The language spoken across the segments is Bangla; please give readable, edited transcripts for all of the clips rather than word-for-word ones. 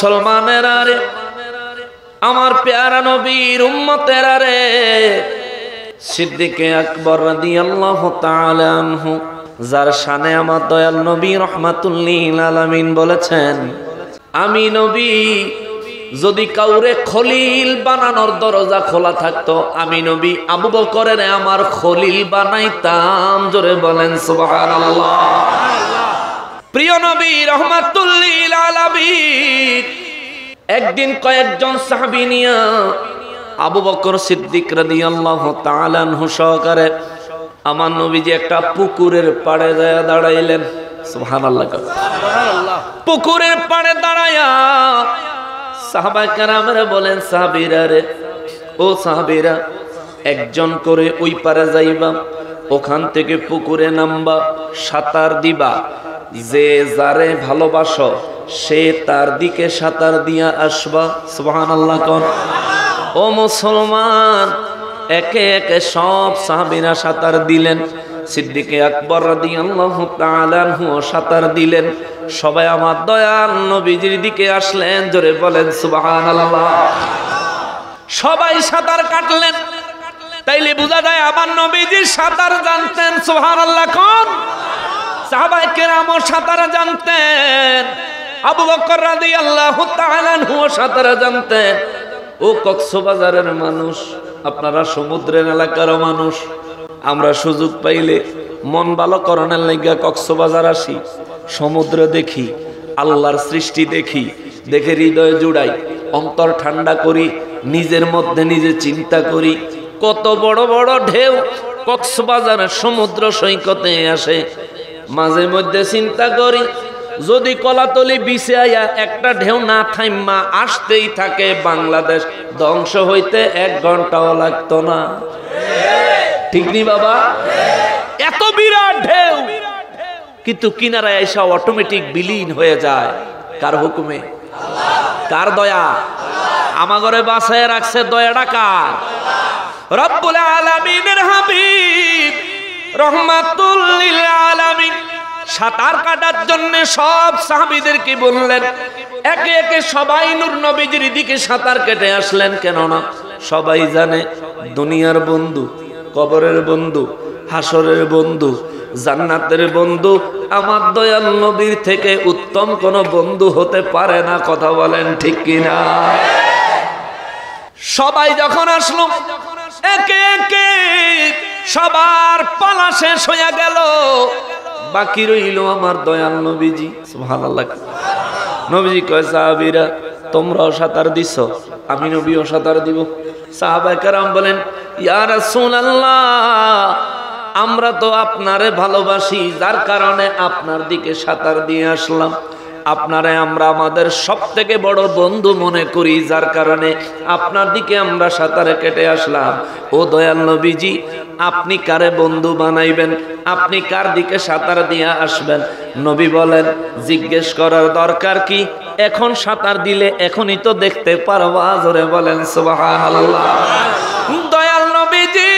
মুসলমানেরা রে, আমার প্যারা নবীর উম্মতেরা রে, সিদ্দিকে আকবর রাদিয়াল্লাহু তাআলা আনহু, যার শানে আমার দয়াল নবী রাহমাতুল লিল আলামিন বলেছেন, আমি নবী যদি কাউরে খলিল বানানোর দরজা খোলা থাকতো, আমি নবী আবু বকরের আমার খলিল বানাইতাম। জোরে বলেন সুবহানাল্লাহ। প্রিয় নবী রাহমাতুল লিল আলামিন একদিন কয়েকজন সাহাবী নিয়ে আবু বকর সিদ্দিক রাদিয়াল্লাহু তাআলা আনহু সহকারে আমার নবীজি একটা পুকুরের পাড়ে যায় দাঁড়াইলেন। সুবহানাল্লাহ, সুবহানাল্লাহ। পুকুরের পাড়ে দাঁড়ায়া সাহাবায়ে কেরামরা বলেন, সাহাবীরা রে, ও সাহাবীরা, একজন করে ওই পারে যাইবা, ওখান থেকে পুকুরে নামবা, সাঁতার দিবা, যে যারে ভালোবাসো সে তার দিকে সাঁতার দিয়া আসবা। সুবহানাল্লাহ কোন। ও মুসলমান, একে একে সব সাহাবীরা সাঁতার দিলেন। সিদ্দিকে আকবর রাদিয়াল্লাহু তাআলা আনহু সাঁতার দিলেন। সবাই আমার দয়াল নবীজির দিকে আসলেন। জোরে বলেন সুবহানাল্লাহ। সবাই সাঁতার কাটলেন, তাইলে বোঝা যায় আমার নবীজি সাঁতার জানতেন। সুবহানাল্লাহ কোন। সাহাবায়ে কেরাম সাঁতার জানতেন, আবু বকর রাদিয়াল্লাহু তাআলা আনহু সাঁতার জানতেন। ও কক্সবাজারের মানুষ, আপনারা সমুদ্রের এলাকার মানুষ, আমরা সুযোগ পাইলে মন ভালো করণের লাগা কক্সবাজার আসি, সমুদ্র দেখি, আল্লাহর সৃষ্টি দেখি, দেখে হৃদয় জুড়াই, অন্তর ঠান্ডা করি, নিজের মধ্যে নিজে চিন্তা করি, কত বড় বড় ঢেউ কক্সবাজারের সমুদ্র সৈকতে আসে। মাঝে মধ্যে চিন্তা করি, যদি কলাতলি বিছে আয়া একটা ঢেউ না থাইমা আসতেই থাকে, বাংলাদেশ ধ্বংস হইতে 1 ঘন্টাও লাগতো না। ঠিক নি বাবা? এত বিরাট ঢেউ, কিন্তু কিনারায় এসে অটোমেটিক বিলীন হয়ে যায়। কার হুকুমে? কার দয়া? আমাগরে বাঁচায় রাখছে দয়াটা কার? রব্বুল আলামিনের হাবিব রহমাতুল লিল আলামিন সাঁতার কাটার জন্য সব সাহাবীদেরকে বললেন। একে একে সবাই নূর নবীজির দিকে সাঁতার কেটে আসলেন। কেননা সবাই জানে দুনিয়ার বন্ধু, কবরের বন্ধু, হাসরের বন্ধু, জান্নাতের বন্ধু আমার দয়াল নবীর থেকে উত্তম কোন বন্ধু হতে পারে না। কথা বলেন ঠিক কিনা? সবাই যখন আসলো, একে একে সবার পালা শেষ হয়ে গেল, বাকি রইল আমার দয়াল নবীজি। সুবহানাল্লাহ। নবীজি কয়, সাহাবীরা তোমরাও সাঁতার দিছো, আমি নবীও সাঁতার দিব। সাহাবায়ে কেরাম বলেন, ইয়া রাসূলুল্লাহ, আমরা তো আপনারে ভালোবাসি, যার কারণে আপনার দিকে সাঁতার দিয়ে আসলাম। আপনারে আমরা আমাদের সবথেকে বড় বন্ধু মনে করি, যার কারণে আপনার দিকে আমরা সাঁতারে কেটে আসলাম। ও দয়াল নবীজি, আপনি কারে বন্ধু বানাইবেন? আপনি কার দিকে সাঁতার দিয়ে আসবেন? নবী বলেন, জিজ্ঞেস করার দরকার কি? এখন সাঁতার দিলে এখনই তো দেখতে পারবা। জোরে বলেন সুবহানাল্লাহ। দয়াল নবীজি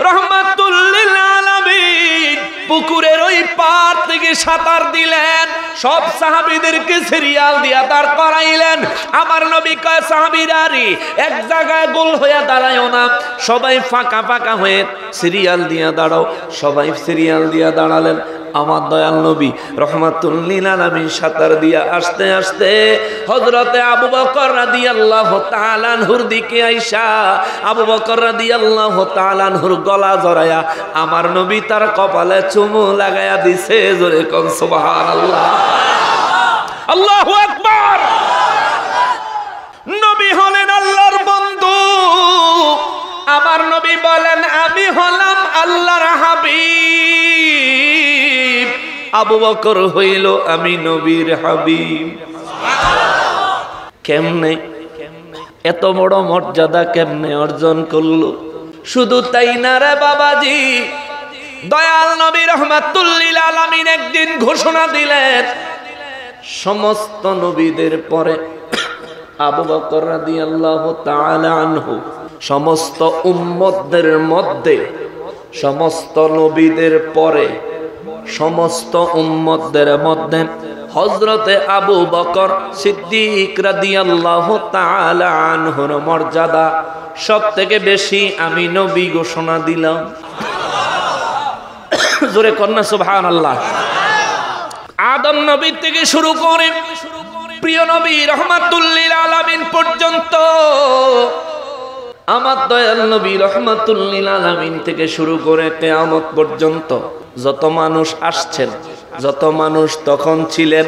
রহমাতুল লিল আলামিন পুকুরের ওই পার থেকে সাঁতার দিলেন। সব সাহাবীদেরকে সিরিয়াল দিয়া দাঁড় করাইলেন। আমার নবী কয়, সাহাবীরা রে, এক জায়গায় গোল হয়ে দাঁড়ায়ও না, সবাই ফাঁকা ফাঁকা হয়ে সিরিয়াল দিয়া দাঁড়াও। সবাই সিরিয়াল দিয়া দাঁড়ালেন। আমার দয়াল নবী রহমাতুল লিল আলামিন সাঁতার দিয়া আসতে আসতে হযরতে আবু বকর রাদিয়াল্লাহু তাআলা আনহুর দিকে আইসা আবু বকর রাদিয়াল্লাহু তাআলা আনহুর গলা জড়ায়া আমার নবী তার কপালে চুমু লাগায়া দিছে। জোরে কোন সুবহানাল্লাহ। আল্লাহু আকবার। নবী হলেন আল্লাহর বন্ধু। আমার নবী বলেন, আমি হলাম আল্লাহর হাবিব। আবু বকর হইল আমি নবীর হাবিব। কেমনে এত বড় মর্যাদা কেমনে অর্জন করলো? শুধু তাই না রে বাবাজি, দয়াল নবী রহমাতুল লিল আলামিন একদিন ঘোষণা দিলেন, সমস্ত নবীদের পরে আবু বকর রাদিয়াল্লাহু তাআলা আনহু সমস্ত উম্মতদের মধ্যে, সমস্ত নবীদের পরে সমস্ত উম্মতদের মধ্যে হযরতে আবু বকর সিদ্দিক রাদিয়াল্লাহু তাআলা আনহুর মর্যাদা সবথেকে বেশি আমি নবী ঘোষণা দিলাম। জোরে কন্যা সুবহানাল্লাহ। আদম নবী থেকে শুরু করে প্রিয় নবী রাহমাতুল লিল আলামিন পর্যন্ত, আমার দয়াল নবী রাহমাতুল লিল আলামিন থেকে শুরু করে কিয়ামত পর্যন্ত যত মানুষ আসছেন, যত মানুষ তখন ছিলেন,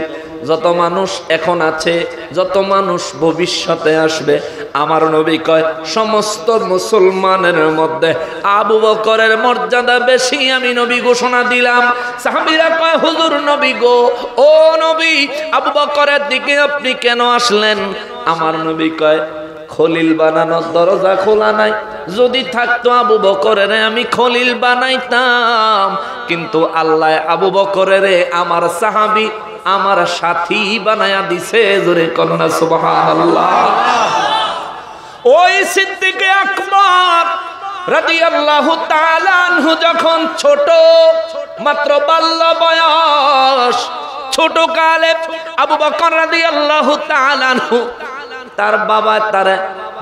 যত মানুষ এখন আছে, যত মানুষ ভবিষ্যতে আসবে, আমার নবী কয় সমস্ত মুসলমানের মধ্যে আবু বকরের মর্যাদা বেশি আমি নবী ঘোষণা দিলাম। সাহাবীরা কয় হুজুর নবী গো, ও নবী আবু বকরের দিকে আপনি কেন আসলেন? আমার নবী কয় খলিল বানানোর দরজা খোলা নাই, যদি থাকতো আবু বকরের আমি খলিল বানাইতাম, কিন্তু আল্লাহ আবু বকরের আমার সাহাবী আমার সাথী বানায়া দিছে। জোরে কন্যা সুবহানাল্লাহ। ওই সিদ্দিক আকবর রাদিয়াল্লাহু তাআলা আনহু যখন ছোট, মাত্র বাল্য বয়স, ছোট কালে আবু বকর রাদিয়াল্লাহু তাআলা আনহু তার বাবা তার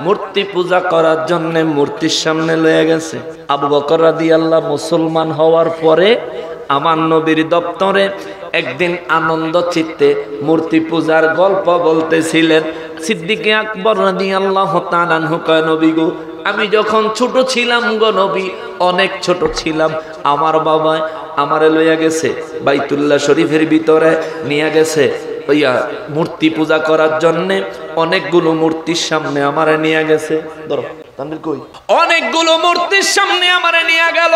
মূর্তি পূজা করার জন্য মূর্তির সামনে লয়ে গেছে। আবু বকর রাদিয়াল্লাহু মুসলমান হওয়ার পরে আমার নবীর দপ্তরে একদিন আনন্দ চিত্তে মূর্তি পূজার গল্প বলতেছিলেন। সিদ্দিক আকবর রাদিয়াল্লাহু তাআলা আনহু কয় নবী গো, আমি যখন ছোট ছিলাম গো নবী, অনেক ছোট ছিলাম, আমার বাবা আমারে লইয়া গেছে বাইতুল্লাহ শরীফের ভিতরে নিয়ে গেছে ওইয়া মূর্তি পূজা করার জন্য। অনেকগুলো মূর্তির সামনে আমারে নিয়ে গেছে, ধরো অনেকগুলো মূর্তির সামনে আমারে নিয়ে গেল।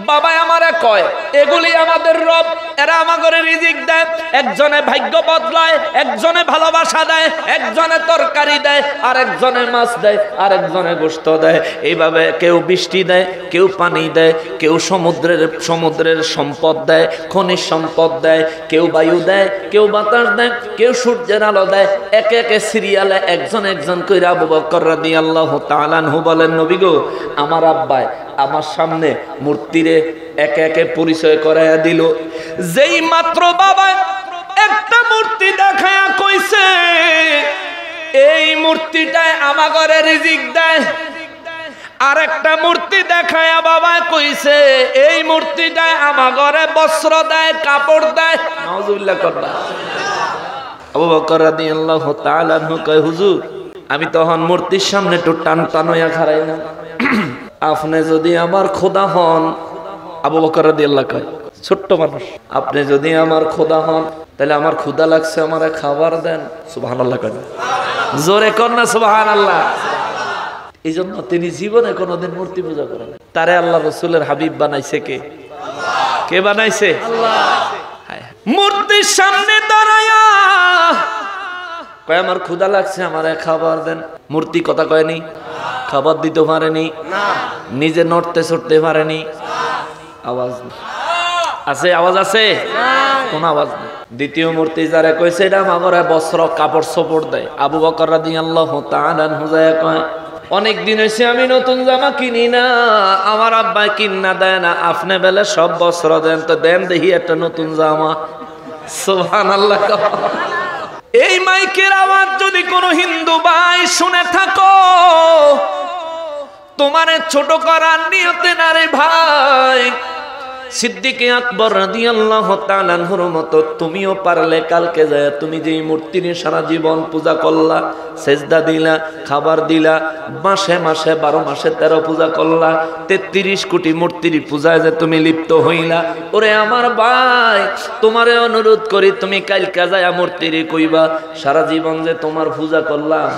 বাবা আমারে কয় এগুলি আমাদের রব, এরা আমাদের রিজিক দেয়, একজনে ভাগ্য বদলায়, একজনে ভালোবাসা দেয়, একজনে তরকারি দেয়, আর একজনে মাছ দেয়, আর একজনে গোশত দেয়। এইভাবে কেউ বৃষ্টি দেয়, কেউ পানি দেয়, কেউ সমুদ্রের সম্পদ দেয়, খনিজ সম্পদ দেয়, কেউ বায়ু দেয়, কেউ বাতাস দেয়, কেউ সূর্যের আলো দেয়। একে একে সিরিয়ালে একজন একজন কইরা আবু বকর রাদিয়াল্লাহু তাআলা আনহু বলেন নবী গো, আমার আব্বাই আমার সামনে মূর্তিরে একে একে পরিচয় করাইয়া দিল। যেই মাত্র বাবা একটা মূর্তি দেখায়া কইছে এই মূর্তিটাই আমাগরে রিজিক দেয়, আর একটা মূর্তি দেখায়া বাবা কইছে এই মূর্তিটাই আমাগরে বস্ত্র দেয়, কাপড় দেয়। নাউজুবিল্লাহ করবা। আবু বকর রাদিয়াল্লাহু তাআলা আনহু কয় হুজুর, আমি তখন মূর্তির সামনে একটু টান হইয়া খাড়াইলাম, আপনি যদি আমার খোদা হন, আবু বকর রাদিয়াল্লাহু কয় ছোট্ট মানুষ, আপনি যদি আমার খোদা হন তাহলে আমার ক্ষুধা লাগছে, আমারে খাবার দেন। সুবহানাল্লাহ কয় জোরে কন্যা সুবহানাল্লাহ। এই জন্য তিনি জীবনে কোনোদিন মূর্তি পূজা করেন। তারে আল্লাহ রাসূলের হাবিব বানাইছে কে? কে বানাইছে? আল্লাহ। মূর্তির সামনে দাঁড়ায়া কয় আমার ক্ষুধা লাগছে, আমারে খাবার দেন। মূর্তি কথা কয়নি, খাবার দিতে পারেনি, নিজে নড়তে চড়তে পারেনি। আওয়াজ আছে? আওয়াজ আছে? কোন আওয়াজ নেই। দ্বিতীয় মূর্তি যারা কইছে এটা আমারে বস্ত্র কাপড় চোপড় দেয়। আবু বকর রাদিয়াল্লাহু তাআলা আনহু যায় কয় অনেক দিন হইছে আমি নতুন জামা কিনি না, আমার আব্বা কিনা দেয় না, আপনি বেলে সব বস্ত্র দেন, তো দেন দেখি একটা নতুন জামা। সুবহানাল্লাহ। এই মাইকের আওয়াজ যদি কোনো হিন্দু ভাই শুনে থাকো, তোমারে ছোট করার নিয়তে না রে ভাই। সিদ্দিক আকবর রাদিয়াল্লাহু তাআলা আনহুর মতো তুমিও পারলে কালকে যায় তুমি যেই মূর্তির সারা জীবন পূজা করলা, সেজদা দিলা, খাবার দিলা, মাসে মাসে 12 মাসে 13 পূজা করলা, 33 কোটি মূর্তির পূজায় যে তুমি লিপ্ত হইলা, ওরে আমার ভাই তোমারে অনুরোধ করি তুমি কালকে যায় মূর্তির কইবা সারা জীবন যে তোমার পূজা করলাম,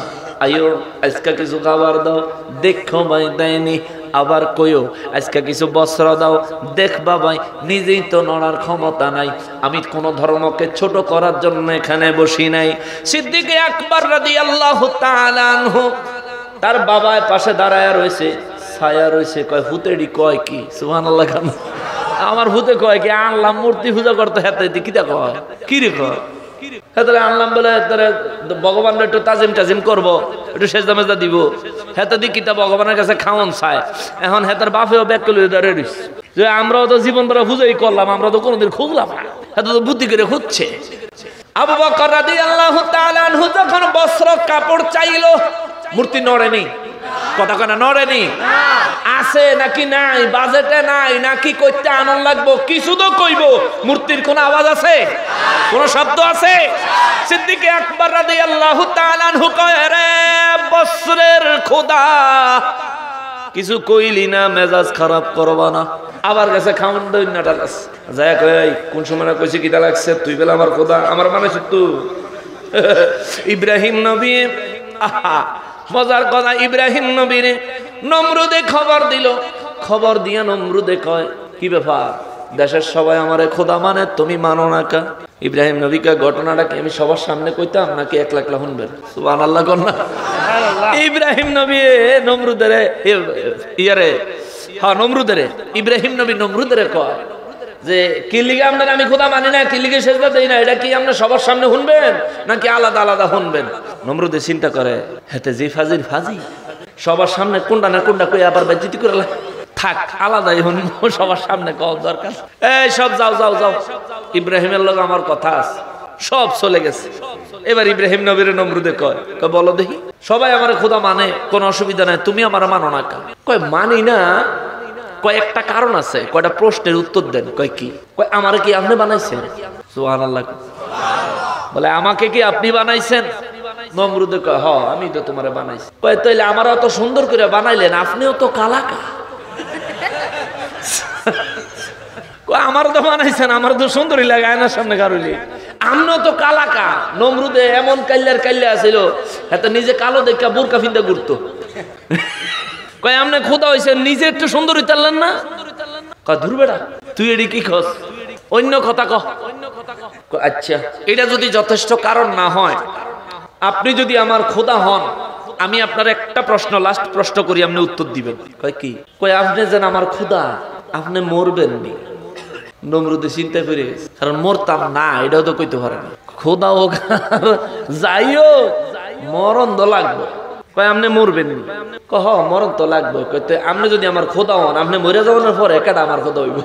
আইও আজকে কিছু খাবার দাও, দেখো ভাই দেয়নি, আবার কইও আজকে কিছু বস্ত্র দাও, দেখবা ভাই নিজেই তো নড়ার ক্ষমতা নাই, আমি কোন ধর্মকে ছোট করার জন্য এখানে বসি নাই। সিদ্দিক আকবর রাদিয়াল্লাহু তাআলা আনহু তার বাবার পাশে দাঁড়ায়া রয়েছে, ছায়া রয়েছে, কয় ভূতেডি কয় কি? সুবহানাল্লাহ। আমার ভূতে কয় কি? আনলাম মূর্তি পূজা করতে, হাতে কিটা কয় কি রে কয় হেতলে আনলাম বলে ভগবান একটু তাজিম করবো, একটু সেজদা মেজদা দিব, হেতে দি কিতা ভগবানের কাছে খাওয়ান চায়। এখন হেতার বাপেও ব্যাগ করে দাঁড়িয়ে দিস যে আমরাও তো জীবন ধরে খুঁজেই করলাম, আমরা তো কোনোদিন খুঁজলাম না, হেতে তো বুদ্ধি করে খুঁজছে। আবু বকর রাদিয়াল্লাহু তাআলা আনহু যখন বস্ত্র কাপড় চাইলো, মূর্তি নড়েনি, কথা কেন নড়েনি? আছে নাকি নাই, বাজেটে নাই নাকি কইতে আনন্দ লাগবো, কিছু তো কইব। মূর্তির কোন আওয়াজ আছে, কোন শব্দ আছে? সিদ্দিক আকবর রাদিয়াল্লাহু তাআলা আনহু কয়, রে বস্ত্রের খোদা, কিছু কইলি না, মেজাজ খারাপ করবা না। আবার গেছে খাউন দইনাটা কাছে যায়, কই কোন সময় কইছি কিটা লাগছে, তুই বেলা আমার খোদা, আমার মানে সত্য। ইব্রাহিম নবী, আহা মজার কথা, ইব্রাহিম নবীর নমরুদে খবর দিল। খবর দিয়া নমরুদে কয়, কি ব্যাপার, দেশের সবাই আমারে খোদা মানে, তুমি মানো না কা? ইব্রাহিম নবীকে ঘটনাটা কি আমি সবার সামনে কইতাম নাকি একলা একলা শুনবেন? সুবহানাল্লাহ কোন না? ইব্রাহিম নবী নমরুদের ইয়ারে, হ্যাঁ নমরুদের, ইব্রাহিম নবী নমরুদের কয় যে কি লিগে আপনার আমি খোদা মানি না, কি লিগে সেজদা দেই না, এটা কি আপনার সবার সামনে শুনবেন নাকি আলাদা আলাদা শুনবেন? নমরুদে চিন্তা করে, হেতে জি ফাজির ফাজি, সবার সামনে কোনটা না কোনটা কই আবার বেজ্জতি করে থাক, আলাদাই শুনবো, সবার সামনে কল দরকার। এই সব যাও যাও যাও, ইব্রাহিমের লগে আমার কথা আছে। সব চলে গেছে। এবার ইব্রাহিম নবীর নমরুদে কয়, বলো দেখি, সবাই আমার খোদা মানে, কোনো অসুবিধা নাই, তুমি আমার মানো না কা? কয় মানি না, কয়েকটা কারণ আছে, কয়টা প্রশ্নের উত্তর দেন। কয় কি? কয় আমারে কি আপনি বানাইছেন? সুবহানাল্লাহ। বলে আমাকে কি আপনি বানাইছেন? নমরুদে কয়, হ আমি তো তোমারে বানাইছি। কয় তাইলে আমার অত সুন্দর করে বানাইলেন, আপনিও তো কালাকা। আমার তো বানাইছেন, আমার তো সুন্দরই লাগে, আয়নার সামনে কারুলি, আমরাও তো কালাকা। নমরুদে এমন কাল্লার কাল্লা আছিল, এত নিজে কালো দেখা বোরকা ফিন্দা ঘুরতো। কয় আমনে খোদা হইছেন, নিজে একটু সুন্দর হইতারলেন না? কয় ধুর বেটা, তুই এডি কি খস, অন্য কথা কহ। আচ্ছা, এটা যদি যথেষ্ট কারণ না হয়, আপনি যদি আমার খোদা হন, আমি আপনার একটা প্রশ্ন, লাস্ট প্রশ্ন করি, আপনি উত্তর দিবেন। কয় কি? কয় আপনি যেন আমার খোদা, আপনি মরবেন নি? নমরুদে চিন্তা করে, কারণ মরতাম না এটাও তো কইতে পারে না, খোদা হোক যাইও মরণ তো লাগবে। কয় আপনি মরবেন নি? কহ মরণ তো লাগবে। কইতে আপনি যদি আমার খোদা হন, আপনি মরে যাওয়ার পরে কেডা আমার খোদা হইব?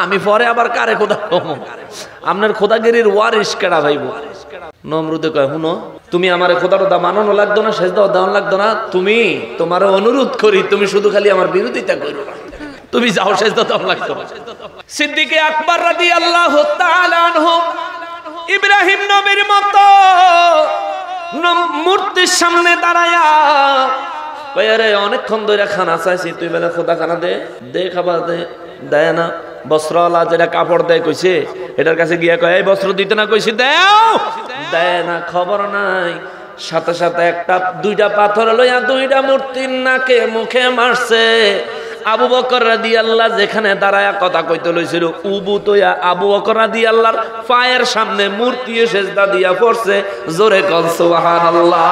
আমি পরে আবার কারে খোদা হব? আপনার খোদাগিরির ওয়ারিস কেডা ভাইব? নমরুদে কয়, শুনো, তুমি আমার খোদা টোদা মানানো লাগতো না, সেজদাও দেওয়ান লাগতো না, তুমি তোমার অনুরোধ করি, তুমি শুধু খালি আমার বিরোধিতা করো, তুমি যাও, সেজদা দেওয়ান লাগতো না। সিদ্দিক আকবর রাদিয়াল্লাহু তাআলা আনহু ইব্রাহিম নবীর মতো মূর্তির সামনে দাঁড়ায়া কয়, আরে অনেকক্ষণ ধরে খানা চাইছি, তুই বেলা খোদা খানা দে, দে খাবার দে, দেয় না। বস্ত্রওয়ালা যেটা কাপড় দেয় কইছে, এটার কাছে গিয়া কয়, এই বস্ত্র দিতে না কইছি, দেও, দেয় না, খবর নাই। সাথে সাথে একটা দুইটা পাথর লইয়া দুইটা মূর্তির নাকে মুখে মারছে। আবু বকর রাদিয়াল্লাহু যেখানে দাঁড়ায়া কথা কইতে লইছিল, উবু তোয়া আবু বকর রাদিয়াল্লাহর পায়ের সামনে মূর্তি সেজদা দিয়া পড়ছে। জোরে কল সুবহানাল্লাহ।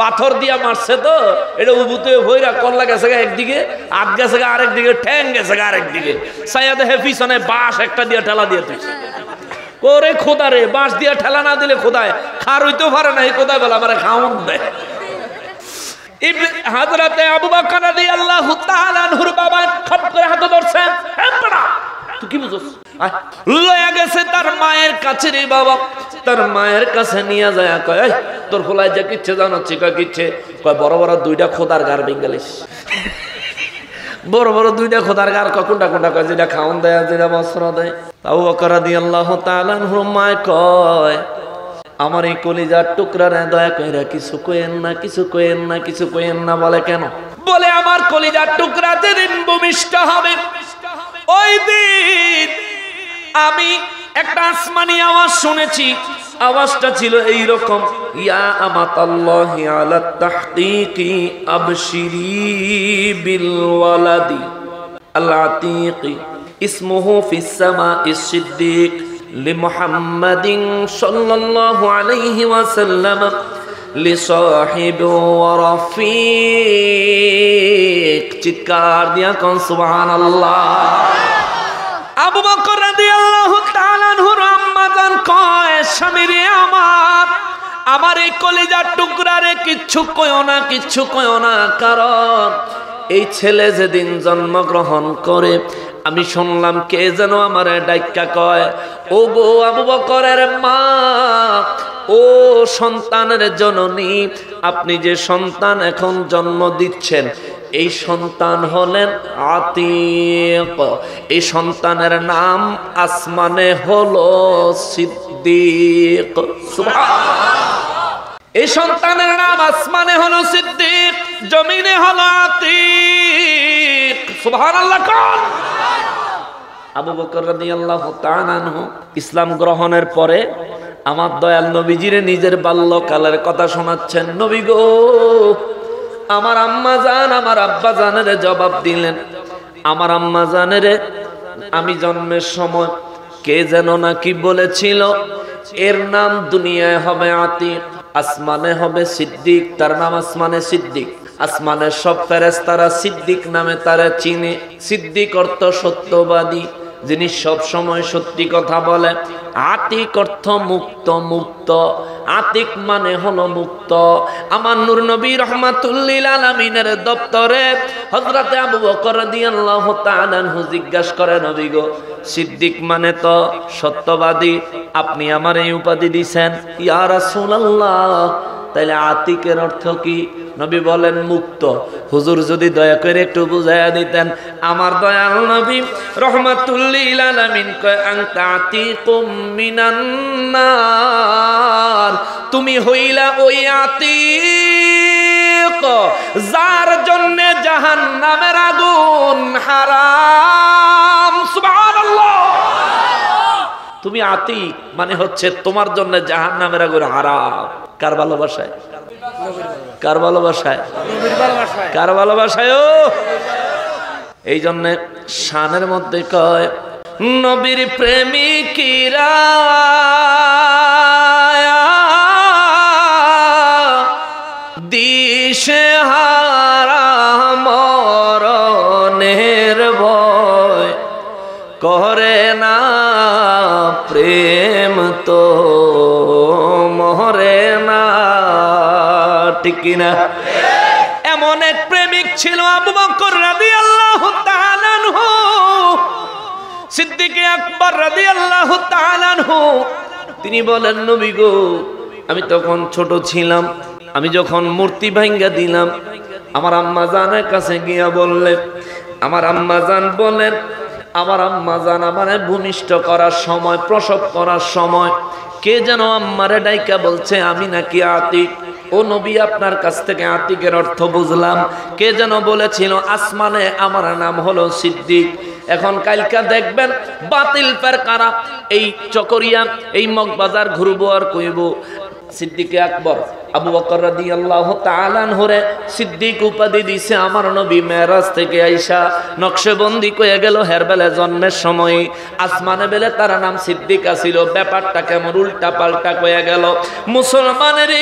পাথর দিয়া মারছে তো, এটা উবুতে ভইরা কল্লা গেছে একদিকে, হাত গেছে আরেক দিকে, ঠ্যাং গেছে আরেক দিকে, সাইয়াদে হেফিসনে বাঁশ একটা দিয়া ঠেলা দিয়ে তুইছে। ওরে খোদা রে, বাঁশ দিয়া ঠেলা না দিলে খোদায় খার হইতেও পারে না, এই খোদায় বলে আমারে খাওন দেয়। হযরতে আবু বকর রাদিয়াল্লাহু তাআলা আনহুর বাবা খপ করে হাতে ধরছেন, তুই কি বুঝছ? লয়া গেছে তার মায়ের কাছে রে বাবা, তার মায়ের কাছে নিয়ে যায়, কয় তোর ফলাই যে কিচ্ছে জানাচ্ছি? কয় কিচ্ছে? কয় বড় বড় দুইটা খোদার গার বেঙ্গালিস, বড় বড় দুইটা খোদার গার। কোনটা কোনটা? কয় যেটা খাওন দেয়, যেটা বস্ত্র দেয়। আবু বকর রাদিয়াল্লাহু তাআলা আনহুর মা কয়, আমার এই কলিজার টুকরা রে দয়া কইরা কিছু কইেন না, কিছু কইেন না, কিছু কইেন না। বলে কেন? বলে আমার কলিজার টুকরা যেদিন ভূমিষ্ঠ হবে, ওই দিন আমি একটা আসমানি আওয়াজ শুনেছি। আওয়াজটা ছিল এইরকম, ইয়া আমাতাল্লাহি আলা তাহকিকি আবশিরি বিল ওয়ালাদি আল আতিকি ইসমুহু ফিস সামাইস সিদ্দিক লিমুহাম্মাদিন সাল্লাল্লাহু আলাইহি ওয়াসাল্লাম লিসাহিব ওয়া রাফিক। চিৎকার দিয়া কোন সুবহানাল্লাহ। আবু বকর রাদিয়াল্লাহু তাআলা আনহুর আম্মা জান কয়, স্বামী রে আমার এই কলিজার টুকরা রে কিচ্ছু কইও না, কিচ্ছু কইও না, কারণ এই ছেলে যেদিন জন্মগ্রহণ করে আমি শুনলাম কে যেন আমার ডাইক্কা কয়, ও গো আবু বকরের মা, ও সন্তানের জননী, আপনি যে সন্তান এখন জন্ম দিচ্ছেন এই সন্তান হলেন আতীক। এই সন্তানের নাম আসমানে হলো সিদ্দিক। এই সন্তানের নাম আসমানে হলো সিদ্দিক, জমিনে হলো আতীক। সুবহানাল্লাহ। কোন আবু বকর রাদিয়াল্লাহু তাআলা আনহু ইসলাম গ্রহণের পরে আমার দয়াল নবীজিরে নিজের বাল্যকালের কথা শোনাচ্ছেন। নবী গো, আমার আম্মা জান আমার আব্বা জানের জবাব দিলেন। আমার আম্মা জানের আমি জন্মের সময় কে যেন নাকি বলেছিল এর নাম দুনিয়ায় হবে আতীক, আসমানে হবে সিদ্দিক। তার নাম আসমানে সিদ্দিক। আসমানের সব ফেরেশতারা সিদ্দিক নামে তারা চিনে। সিদ্দিক অর্থ সত্যবাদী, যিনি সব সময় সত্যি কথা বলে। আতীক অর্থ মুক্ত, মুক্ত। আতীক মানে হলো মুক্ত। আমার নূর নবী রহমাতুল্লিল আলামিনের দপ্তরে হযরতে আবু বকর রাদিয়াল্লাহু তাআলা আনহু জিজ্ঞাসা করে, নবী গো, সিদ্দিক মানে তো সত্যবাদী, আপনি আমার এই উপাধি দিয়েছেন, ইয়া রাসূলুল্লাহ, তাইলে আতীকের অর্থ কি? নবী বলেন মুক্ত। হুজুর যদি দয়া করে একটু বুঝাইয়া দিতেন। আমার দয়াল নবী রহমাতুল্লিল আলামিন কয়, আনতা আতীকুম মিনান নার, তুমি হইলা ওই আতীক যার জন্য জাহান্নামের আগুন হারাম। সুবহানাল্লাহ। তুমি আতীক মানে হচ্ছে তোমার জন্য জাহান্নামের আগুন হারাম। কার ভালোবাসায়? কার ভালোবাসায়? কার ভালোবাসায়? এই জন্য শানের মধ্যে কয়, নবীর প্রেমিকিরা দিশেহারা মরণের ভয় করে না, প্রেম তো মরে না। ঠিক কিনা? এমন এক প্রেমিক ছিল আবু বকর রাদিয়াল্লাহু তাআলা আনহু, সিদ্দিক আকবর রাদিয়াল্লাহু তাআলা আনহু। তিনি বলেন, নবী গো, আমি তখন ছোট ছিলাম, আমি যখন মূর্তি ভাঙ্গা দিলাম আমার আম্মা জানের কাছে গিয়া বললেন, আমার আম্মা জান বলেন, আমার আম্মা জান আমারে ভূমিষ্ঠ করার সময়, প্রসব করার সময় কে যেন আম্মারে ডাইকা বলছে আমি নাকি আতীক। ও নবী, আপনার কাছ থেকে আতীকের অর্থ বুঝলাম। কে যেন বলেছিল আসমানে আমার নাম হলো সিদ্দিক। এখন কালকা দেখবেন বাতিল ফেরকারা এই চকরিয়া এই মগবাজার ঘুরবো আর কইব সিদ্দিক আকবর আবু বকর রাদিয়াল্লাহু তাআলা আনহুরে সিদ্দিক উপাধি দিছে। আমার নবী মেরাজ থেকে আইসা নকশবন্দি কয়ে গেল হেরবেলে জন্মের সময় আসমানে বেলে তার নাম সিদ্দিক আছিল। ব্যাপারটা কেমন উল্টা পাল্টা কয়ে গেল। মুসলমানের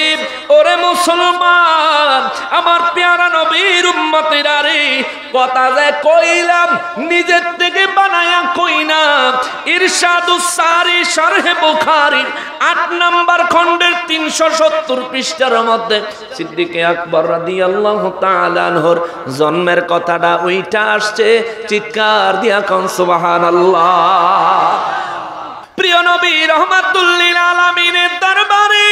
ওরে মুসলমান, আমার পেয়ারা নবীর উম্মতিরা রে, কথা যে কইলাম নিজের থেকে বানায়া কই না। ইরশাদুস সারি শারহে বুখারী ৮ নম্বর খণ্ডের ৩৭০ পৃষ্ঠার মধ্যে সিদ্দিক আকবর রাদিয়াল্লাহু তাআলা আনহুর জন্মের কথাটা ওইটা আসছে। চিৎকার দিয়া কোন সুবহানাল্লাহ। প্রিয় নবী রাহমাতুল লিল আলামিনের দরবারে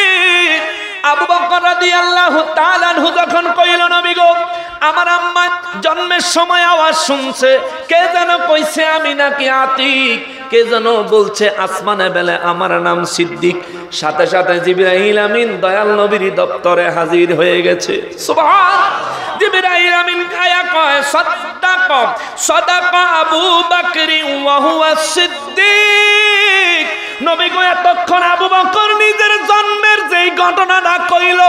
আবু বকর রাদিয়াল্লাহু তাআলা আনহু যখন কইল, নবী গো, আমার আম্মা জন্মের সময় আওয়াজ শুনছে, কে যেন কইছে আমি নাকি আতীক, কে যেন বলছে আসমানে বেলে আমার নাম সিদ্দিক। সাথে সাথে জিবরাইল আমিন দয়াল নবীর দপ্তরে হাজির হয়ে গেছে। সুবহান। জিবরাইল আমিন আয়া কয়, সাদাকা সাদাকা আবু বকর ওয়া হুয়া সিদ্দিক। নবী গো, এতক্ষণ আবু বকর নিজের জন্মের যেই ঘটনাটা কইল,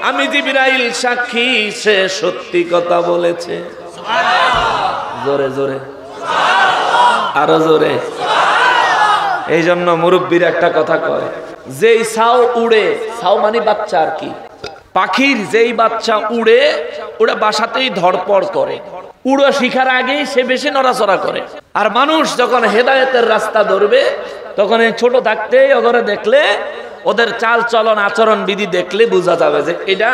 আমি জিবরাইল সাক্ষী, সে সত্যি কথা বলেছে। সুবহানাল্লাহ। জোরে জোরে সুবহানাল্লাহ, আরো জোরে। এই জন্য মুরব্বীর একটা কথা কয়, যেই ছাও উড়ে, ছাও মানে বাচ্চা আর কি, পাখির যেই বাচ্চা উড়ে ওরা বাসাতেই ধড়পড় করে, উড়ো শিখার আগেই সে বেশি নড়াচড়া করে। আর মানুষ যখন হেদায়েতের রাস্তা ধরবে তখন এই ছোট থাকতেই ওগরে দেখলে, ওদের চাল চলন আচরণ বিধি দেখলে বোঝা যাবে যে এটা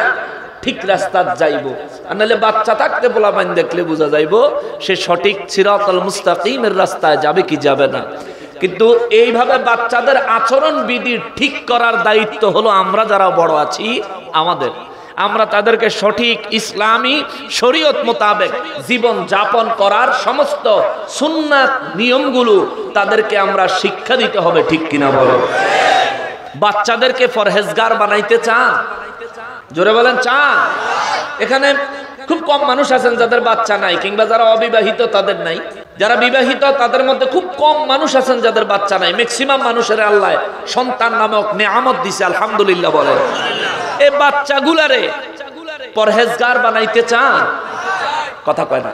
ঠিক রাস্তা যাইব। আর নাহলে বাচ্চা থাকতে পোলাপান দেখলে বোঝা যাইব সে সঠিক সিরাতাল মুস্তাকিমের রাস্তায় যাবে কি যাবে না। কিন্তু এইভাবে বাচ্চাদের আচরণ বিধি ঠিক করার দায়িত্ব হলো আমরা যারা বড় আছি আমাদের। আমরা তাদেরকে সঠিক ইসলামী শরীয়ত মোতাবেক জীবন যাপন করার সমস্ত সুন্নাত নিয়মগুলো তাদেরকে আমরা শিক্ষা দিতে হবে, ঠিক কিনা বলো? বাচ্চাদেরকে পরহেজগার বানাইতে চান? জোরে বলেন চান? এখানে খুব কম মানুষ আছেন যাদের বাচ্চা নাই, কিংবা যারা অবিবাহিত তাদের নাই। যারা বিবাহিত তাদের মধ্যে খুব কম মানুষ আছেন যাদের বাচ্চা নাই। ম্যাক্সিমাম মানুষের আল্লাহ সন্তান নামক নেয়ামত দিছে, আলহামদুলিল্লাহ বলেন। এই বাচ্চাগুলারে পরহেজগার বানাইতে চান? কথা কয় না।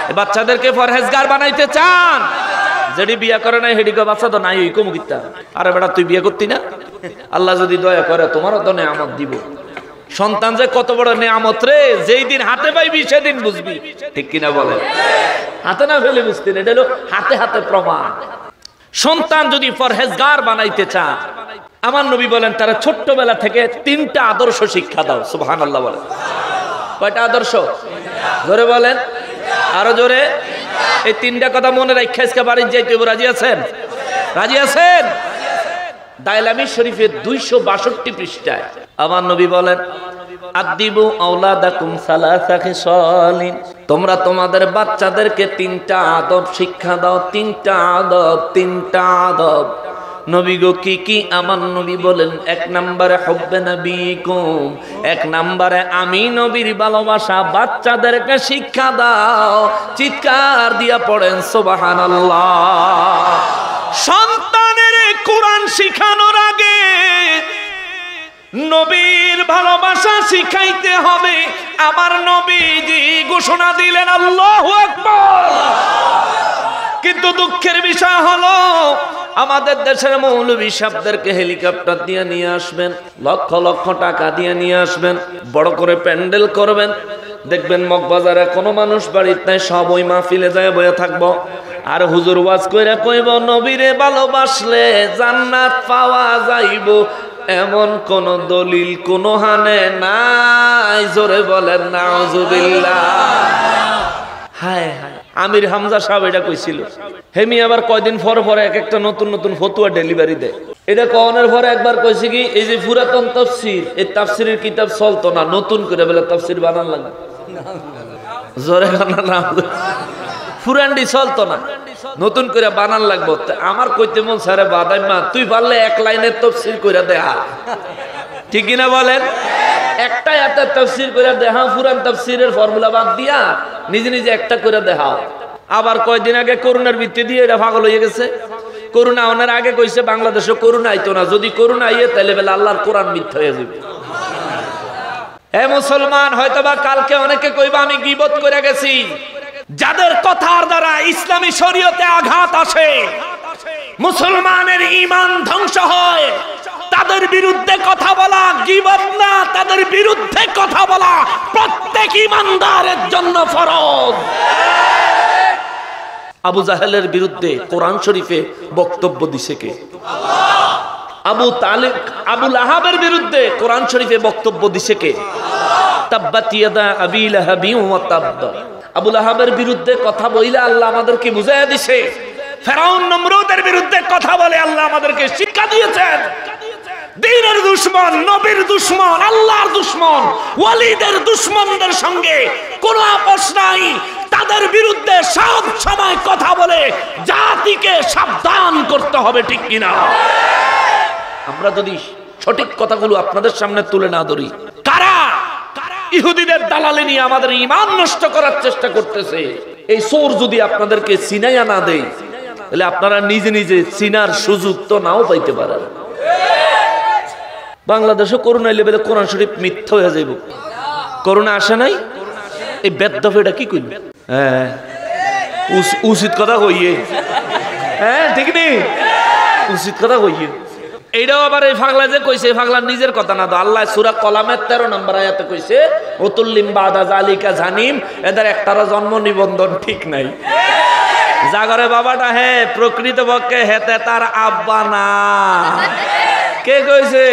এই বাচ্চাদেরকে পরহেজগার বানাইতে চান? যেটি বিয়ে করে নাই হেডিকে বাচ্চা তো নাই, ওই কমুকিতা। আরে বেটা তুই বিয়ে করতি না? আল্লাহ যদি দয়া করে তোমারও তো নেয়ামত দিব। সন্তান যে কত বড় নেয়ামত রে, যেই দিন হাতে পাইবি সেদিন বুঝবি, ঠিক কিনা বলেন? হাতে না ফেলে বুঝতি না, এটা হলো হাতে হাতে প্রমাণ। সন্তান যদি পরহেজগার বানাইতে চান, আমার নবী বলেন তারা ছোট্টবেলা থেকে 3টা আদর্শ শিক্ষা দাও। সুবহানাল্লাহ বলেন। কয়টা আদর্শ? জোরে বলেন, আরো জোরে। এই 3টা কথা মনে রাখা আজকে বাড়ির যাইতে রাজি আছেন? রাজি আছেন? দাইলামি শরীফের 262 পৃষ্ঠায় আমার নবী বলেন, আদিবু আওলাদাকুম সালাসা খিসালিন, তোমরা তোমাদের বাচ্চাদেরকে 3টা আদব শিক্ষা দাও। 3টা আদব, 3টা আদব। নবী গো কি কি? আমার নবী বলেন, 1 নম্বরে হুব্বে নবীকুম, 1 নম্বরে আমি নবীর ভালোবাসা বাচ্চাদেরকে শিক্ষা দাও। চিৎকার দিয়া পড়েন সুবহানাল্লাহ। সন্তানের কোরআন শিখানোর আগে নবীর ভালোবাসা শিখাইতে হবে। আমার নবীজি ঘোষণা দিলেন আল্লাহু আকবার। কিন্তু দুঃখের বিষয় হলো আমাদের দেশের মৌলভী সাহেবদেরকে হেলিকপ্টার দিয়ে নিয়ে আসবেন, লক্ষ লক্ষ টাকা দিয়ে নিয়ে আসবেন, বড় করে প্যান্ডেল করবেন। দেখবেন মগবাজারে কোনো মানুষ বাড়িতে নাই, সব ওই মাহফিলে যায় বয়ে থাকবো। আর হুজুর ওয়াজ কইরা কইব নবীরে ভালোবাসলে জান্নাত পাওয়া যাইব, এমন কোন দলিল কোন হানে নাই। জোরে বলেন নাউজুবিল্লাহ। হায় হায়, আমির হামজা সাহেব এটা কইছিল। হেমি আবার কয়দিন পর পরে এক একটা নতুন নতুন ফতুয়া ডেলিভারি দেয়। এটা কওনের পরে একবার কইছে কি, এই যে পুরাতন তাফসীর, এই তাফসীরের কিতাব চলতো না, নতুন করে বলে তাফসীর বানান লাগে। জোরে বানান, পুরানডি চলতো না, নতুন করে বানান লাগবো। আমার কইতে মন সারে বাদাইমা, তুই পারলে 1 লাইনের তাফসীর কইরা দেখা, ঠিক কিনা বলেন? একটা এত তাফসীর কইরা দেখা, পুরান তাফসীরের ফর্মুলা বাদ দিয়া নিজে নিজে একটা করে দেখাও। আবার কয়দিন আগে করোনার ভিত্তি দিয়ে এটা পাগল হয়ে গেছে। করোনা ওনার আগে কইছে বাংলাদেশে করোনা আইতো না, যদি করোনা আইয়ে তাহলে বেলা আল্লাহর কোরআন মিথ্যা হয়ে যাবে। হে মুসলমান, হয়তোবা কালকে অনেকে কইবা আমি গীবত করে গেছি। যাদের কথার দ্বারা ইসলামী শরীয়তে আঘাত আসে, মুসলমানের ঈমান ধ্বংস হয়, তাদের বিরুদ্ধে কথা বলা গীবত না, তাদের বিরুদ্ধে কথা বলা প্রত্যেক ঈমানদারের জন্য ফরজ। আবু জাহেলের বিরুদ্ধে কোরআন শরীফে বক্তব্য দিছে কে? আবু লাহাবের বিরুদ্ধে কোরআন শরীফে বক্তব্য দিছে কে? তাব্বাত ইয়াদা আবি লাহাবিন ওয়া তাব্ব। আবু লাহাবের বিরুদ্ধে কথা বইলে আল্লাহ আমাদেরকে বুঝাইয়া দিছে। ফেরাউন নমরুদের বিরুদ্ধে কথা বলে আল্লাহ আমাদেরকে শিক্ষা দিয়েছেন। দ্বীনের দুশমন, নবীর দুশমন, আল্লাহর দুশমন, ওয়ালিদের দুশমনদের সঙ্গে কোনো আপোষ নাই। তাদের বিরুদ্ধে সব সময় কথা বলে জাতিকে সাবধান করতে হবে, ঠিক কিনা? আমরা যদি সঠিক কথাগুলো আপনাদের সামনে তুলে না ধরি, কারা ইহুদিদের দালালি নিয়ে আমাদের ঈমান নষ্ট করার চেষ্টা করতেছে, এই সোর যদি আপনাদেরকে চিনাইয়া না দেয়, তাহলে আপনারা নিজে নিজে চিনার সুযোগ তো নাও পাইতে পারেন। বাংলাদেশে করোনা লেভেলে কোরআন শরীফ মিথ্যা হয়ে যাইব। করোনা আসে নাই, এই বেদফেটা কি করবে? হ্যাঁ, উচিত কথা কইয়ে, হ্যাঁ ঠিক নেই, উচিত কথা কইয়ে। এইটাও আবার এই ফাগলা যে কইছে, এই ফাগলার নিজের কথা না তো। আল্লাহ সূরা কলামের 13 নম্বর আয়াতে কইছে, ওতুল্লিম বাদা জালিকা জানিম, এদের একটারও জন্ম নিবন্ধন ঠিক নাই। জাগরে বাবাটা হে প্রকৃতপক্ষে হেতে তার আব্বা না। কে কইছে?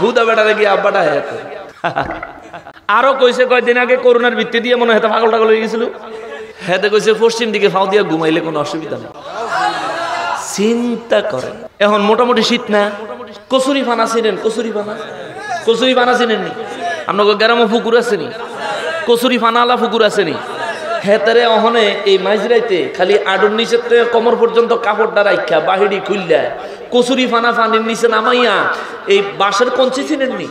হুদা বেটারে কি আব্বাটা হেতে? আরো কইছে কয়দিন আগে করোনার ভিত্তি দিয়ে মনে হয় পাগল টাগল হয়ে গেছিল। হ্যাঁ কইছে পশ্চিম দিকে ফাও দিয়া ঘুমাইলে কোনো অসুবিধা নেই। চিন্তা করেন, এখন মোটামুটি শীত না, কচুরি ফানা চিনেন? কচুরি ফানা চিনেন নি? আপনার গ্রামে পুকুর আছে নি? কচুরি ফানাওয়ালা পুকুর আছে নি? হেতারে অহনে এই মাঝরাইতে খালি আডুর নিচে কমর পর্যন্ত কাপড়টা রাখা বাহিরি খুললা কচুরি ফানা ফানির নিচে নামাইয়া এই বাঁশের কঞ্চি চিনেন নি?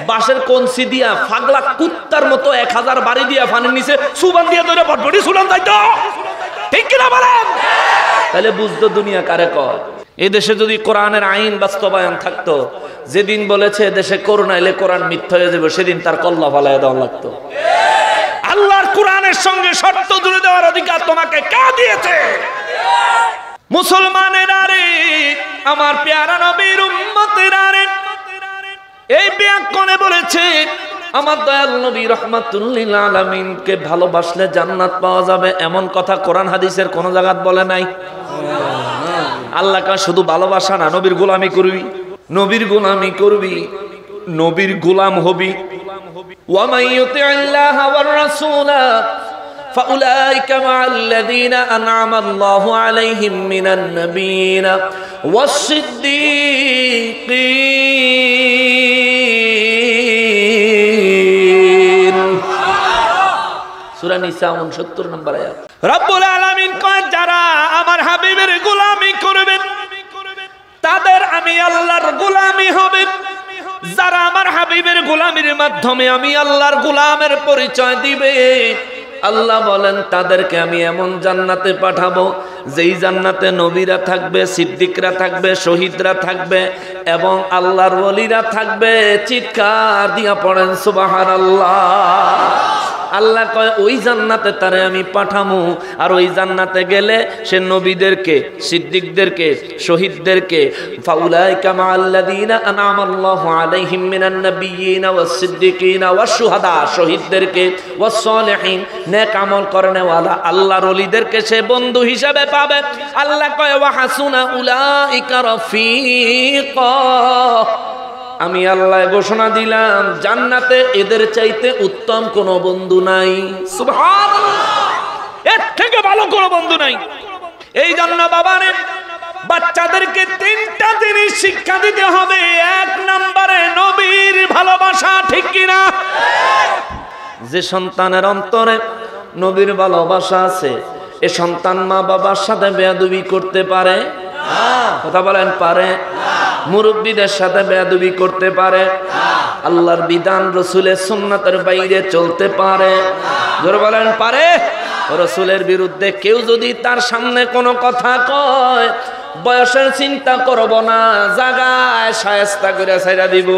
বাঁশের কঞ্চি দিয়া ফাগলা কুত্তার মতো 1000 বাড়ি দিয়া ফানির নিচে সুবান দিয়া ধরে বটবটি সুলান যাইতো, ঠিক কিনা বলেন? তাহলে বুঝতো দুনিয়া কারে কয়। এই দেশে যদি কোরআনের আইন বাস্তবায়ন থাকতো, যেদিন বলেছে দেশে করোনা এলে কোরআন মিথ্যা হয়ে যাবে, সেদিন তার কল্লা ফালাইয়া দেওয়া লাগতো। আল্লাহর কোরআনের সঙ্গে শর্ত জুড়ে দেওয়ার অধিকার তোমাকে কে দিয়েছে? মুসলমানেরা রে, আমার পেয়ারা নবীর উম্মতেরা রে, এই ব্যাকরণে বলেছে আমার দয়াল নবী রাহমাতুল লিল আলামিনকে ভালোবাসলে জান্নাত পাওয়া যাবে, এমন কথা কোরআন হাদিসের কোন জায়গায় বলে নাই। আল্লাহকে শুধু ভালোবাসা না, নবীর গোলামি করবি, নবীর গোলামি করবি, নবীর গোলাম হবি। ওয়া মান ইউতি'আল্লাহা ওয়ার রাসূলা ফাউলাইকা মা'আল্লাযীনা আন'আমা আল্লাহু আলাইহিম মিনান নাবিয়্যিনা ওয়াস-সিদ্দীকীন। সূরা নিসা 69 নম্বর আয়াত। রব্বুল আলামিন কয়, যারা আমার হাবিবের গোলামি করবেন তাদের আমি আল্লাহর গোলামি হবে। যারা আমার হাবিবের গোলামির মাধ্যমে আমি আল্লাহর গোলামের পরিচয় দিবে, আল্লাহ বলেন তাদেরকে আমি এমন জান্নাতে পাঠাবো যেই জান্নাতে নবীরা থাকবে, সিদ্দিকরা থাকবে, শহীদরা থাকবে এবং আল্লাহর ওলিরা থাকবে। চিৎকার দিয়া পড়েন সুবহানাল্লাহ। আল্লাহ কয় ওই জান্নাতে তারে আমি পাঠামু, আর ওই জান্নাতে গেলে সে নবীদেরকে, সিদ্দিকদেরকে, শহীদদেরকে ফাউলাইকা মা'আল্লাযীনা আন'আমা আল্লাহু আলাইহিম মিনান নাবিয়্যিনা ওয়াস-সিদ্দীকীনা ওয়াশ-শুহাদা, শহীদদেরকে, ওয়াস-সালিহিন, নেক আমল করেনেওয়ালা আল্লাহর ওলিদেরকে সে বন্ধু হিসেবে পাবে। আল্লাহ কয় ওয়া হাসুনা উলাইকা রাফিকা। আমি আল্লাহ ঘোষণা দিলাম জান্নাতে এদের চাইতে উত্তম কোন বন্ধু নাই। সুবহানাল্লাহ, এর থেকে ভালো কোনো বন্ধু নাই। এই জন্য বাবারে বাচ্চাদেরকে 3টা জিনিস শিক্ষা দিতে হবে। 1 নম্বরে নবীর ভালোবাসা, ঠিক কিনা? যে সন্তানের অন্তরে নবীর ভালোবাসা আছে, এ সন্তান মা বাবার সাথে বেয়াদবি করতে পারে? কথা বলেন, পারে? মুরব্বীদের সাথে বেয়াদবি করতে পারে? আল্লাহর বিধান রাসূলের সুন্নাতের বাইরে চলতে পারে? জোরে বলেন, পারে? রাসূলের বিরুদ্ধে কেউ যদি তার সামনে কোনো কথা কয়, বয়সের চিন্তা করব না, জায়গায় শায়েস্তা করে ছাইরা দিব,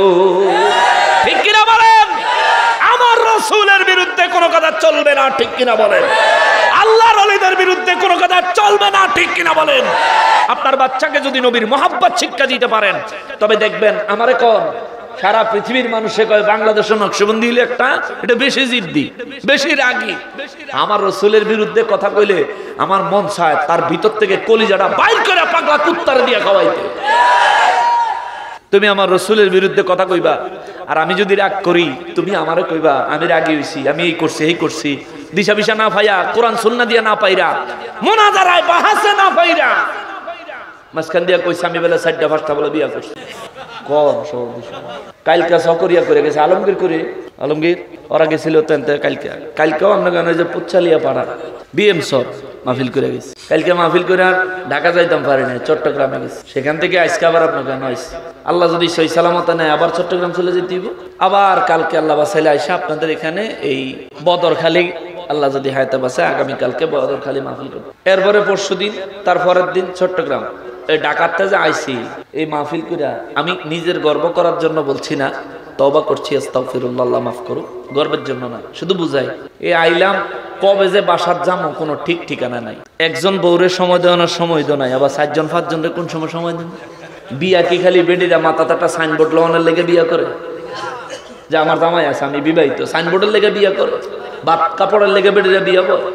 ঠিক কিনা বলেন? আমার রাসূলের বিরুদ্ধে কোনো কথা চলবে না, ঠিক কিনা বলেন? আল্লাহর ওলিদের বিরুদ্ধে কোনো কথা চলবে না, ঠিক কিনা বলেন? আপনার বাচ্চাকে যদি নবীর মহব্বত শিক্ষা দিতে পারেন, তবে দেখবেন আমারে কোন সারা পৃথিবীর মানুষে কয় বাংলাদেশের নকশবন্দি হইলে একটা, এটা বেশি জিদ্দি, বেশি রাগী। আমার রাসূলের বিরুদ্ধে কথা কইলে আমার মন চায় তার ভিতর থেকে কলিজাটা বাইর করে পাগলা কুত্তারে দিয়া খাওয়াইতে। তুমি আমার রাসূলের বিরুদ্ধে কথা কইবা, আর আমি যদি রাগ করি তুমি আমারে কইবা আমি রাগী হইছি, আমি এই করছি এই করছি, দিশা বিশা না পাইয়া, কোরআন সুন্নাহ দিয়া না পাইরা, মুনাজারায় বাহাসে না পাইরা, মাঝখান দিয়া কইছে আমি বেলা 4টা 5টা বলে বিয়া করছি। কোন সব কালকা সকরিয়া করে গেছে আলমগীর করে, আলমগীর ওরা গেছিল কালকেও আমরা গানে যে পুচ্ছালিয়া পাড়া বিএম সর মাহফিল করে গেছে। কালকে মাহফিল করে আর ঢাকা যাইতাম পারি না, চট্টগ্রামে গেছে। সেখান থেকে আজকে আবার আপনার গান হয়েছে। আল্লাহ যদি সই সালামত নেয় আবার চট্টগ্রাম চলে যেতে দিব। আবার কালকে আল্লাহ বাসাইলে আইসা আপনাদের এখানে এই বদরখালী, আল্লাহ যদি হায়াতে বাসে আগামীকালকে বদরখালী মাহফিল করবো। এরপরে পরশুদিন, তারপরের দিন চট্টগ্রাম। এই ডাকাতটা যে আইসি এই মাহফিল করে, আমি নিজের গর্ব করার জন্য বলছি না, তওবা করছি, আস্তাগফিরুল্লাহ, আল্লাহ মাফ করুক, গর্বের জন্য না, শুধু বুঝাই। এই আইলাম, কবে যে বাসার যাবো কোনো ঠিক ঠিকানা নাই। একজন বউরে সময় দেওয়ানোর সময় তো নাই, আবার 4জন 5জনরে কোন সময় দেন? বিয়া কি খালি বেডিরা মাথাটা সাইনবোর্ড লাগানোর লেগে বিয়া করে? যে আমার জামাই আছে আমি বিবাহিত, সাইনবোর্ডের লেগে বিয়া করে? বাত কাপড়ের লেগে বেডিরা বিয়া করে?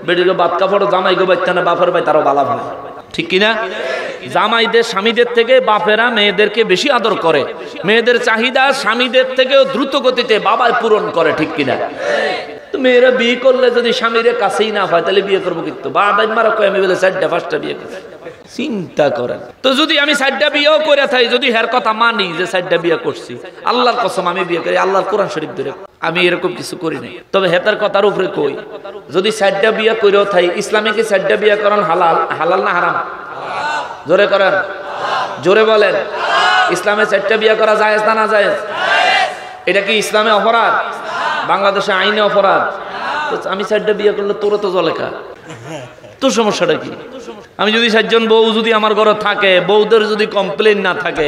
বেডির বাত কাপড় জামাই গো বাইতে না বাপের ভাই তারও বালা ভালো, ঠিক কিনা? জামাইদের স্বামীদের থেকে বাপেরা মেয়েদেরকে বেশি আদর করে, মেয়েদের চাহিদা স্বামীদের থেকেও দ্রুত গতিতে বাবাই পূরণ করে, ঠিক কিনা? তো মেয়েরা বিয়ে করলে যদি স্বামীর কাছেই না হয় তাহলে বিয়ে করবো কিন্তু বাদাই মারা কয় আমি বলে 4টা 5টা বিয়ে করছি। চিন্তা করেন তো, যদি আমি 4টা বিয়েও করে থাকি, যদি হের কথা মানি যে 4টা বিয়ে করছি, আল্লাহর কসম আমি বিয়ে করি, আল্লাহর কোরআন শরীফ ধরে আমি এরকম কিছু করি নাই। তবে হেতার কথার উপরে কই, যদি 4টা বিয়ে করেও থাকি, ইসলামে কি 4টা বিয়ে করেন হালাল? হালাল না হারাম? জোরে করেন, জোরে বলেন। ইসলামে 4টা বিয়ে করা জায়েজ না না জায়েজ? এটা কি ইসলামে অপরাধ? বাংলাদেশে আইনে অপরাধ। তো আমি 4টা বিয়ে করলে তোরা তো জলেখা, তোর সমস্যাটা কি? আমি যদি 4 জন বউ যদি আমার ঘরে থাকে, বউদের যদি কমপ্লেন না থাকে,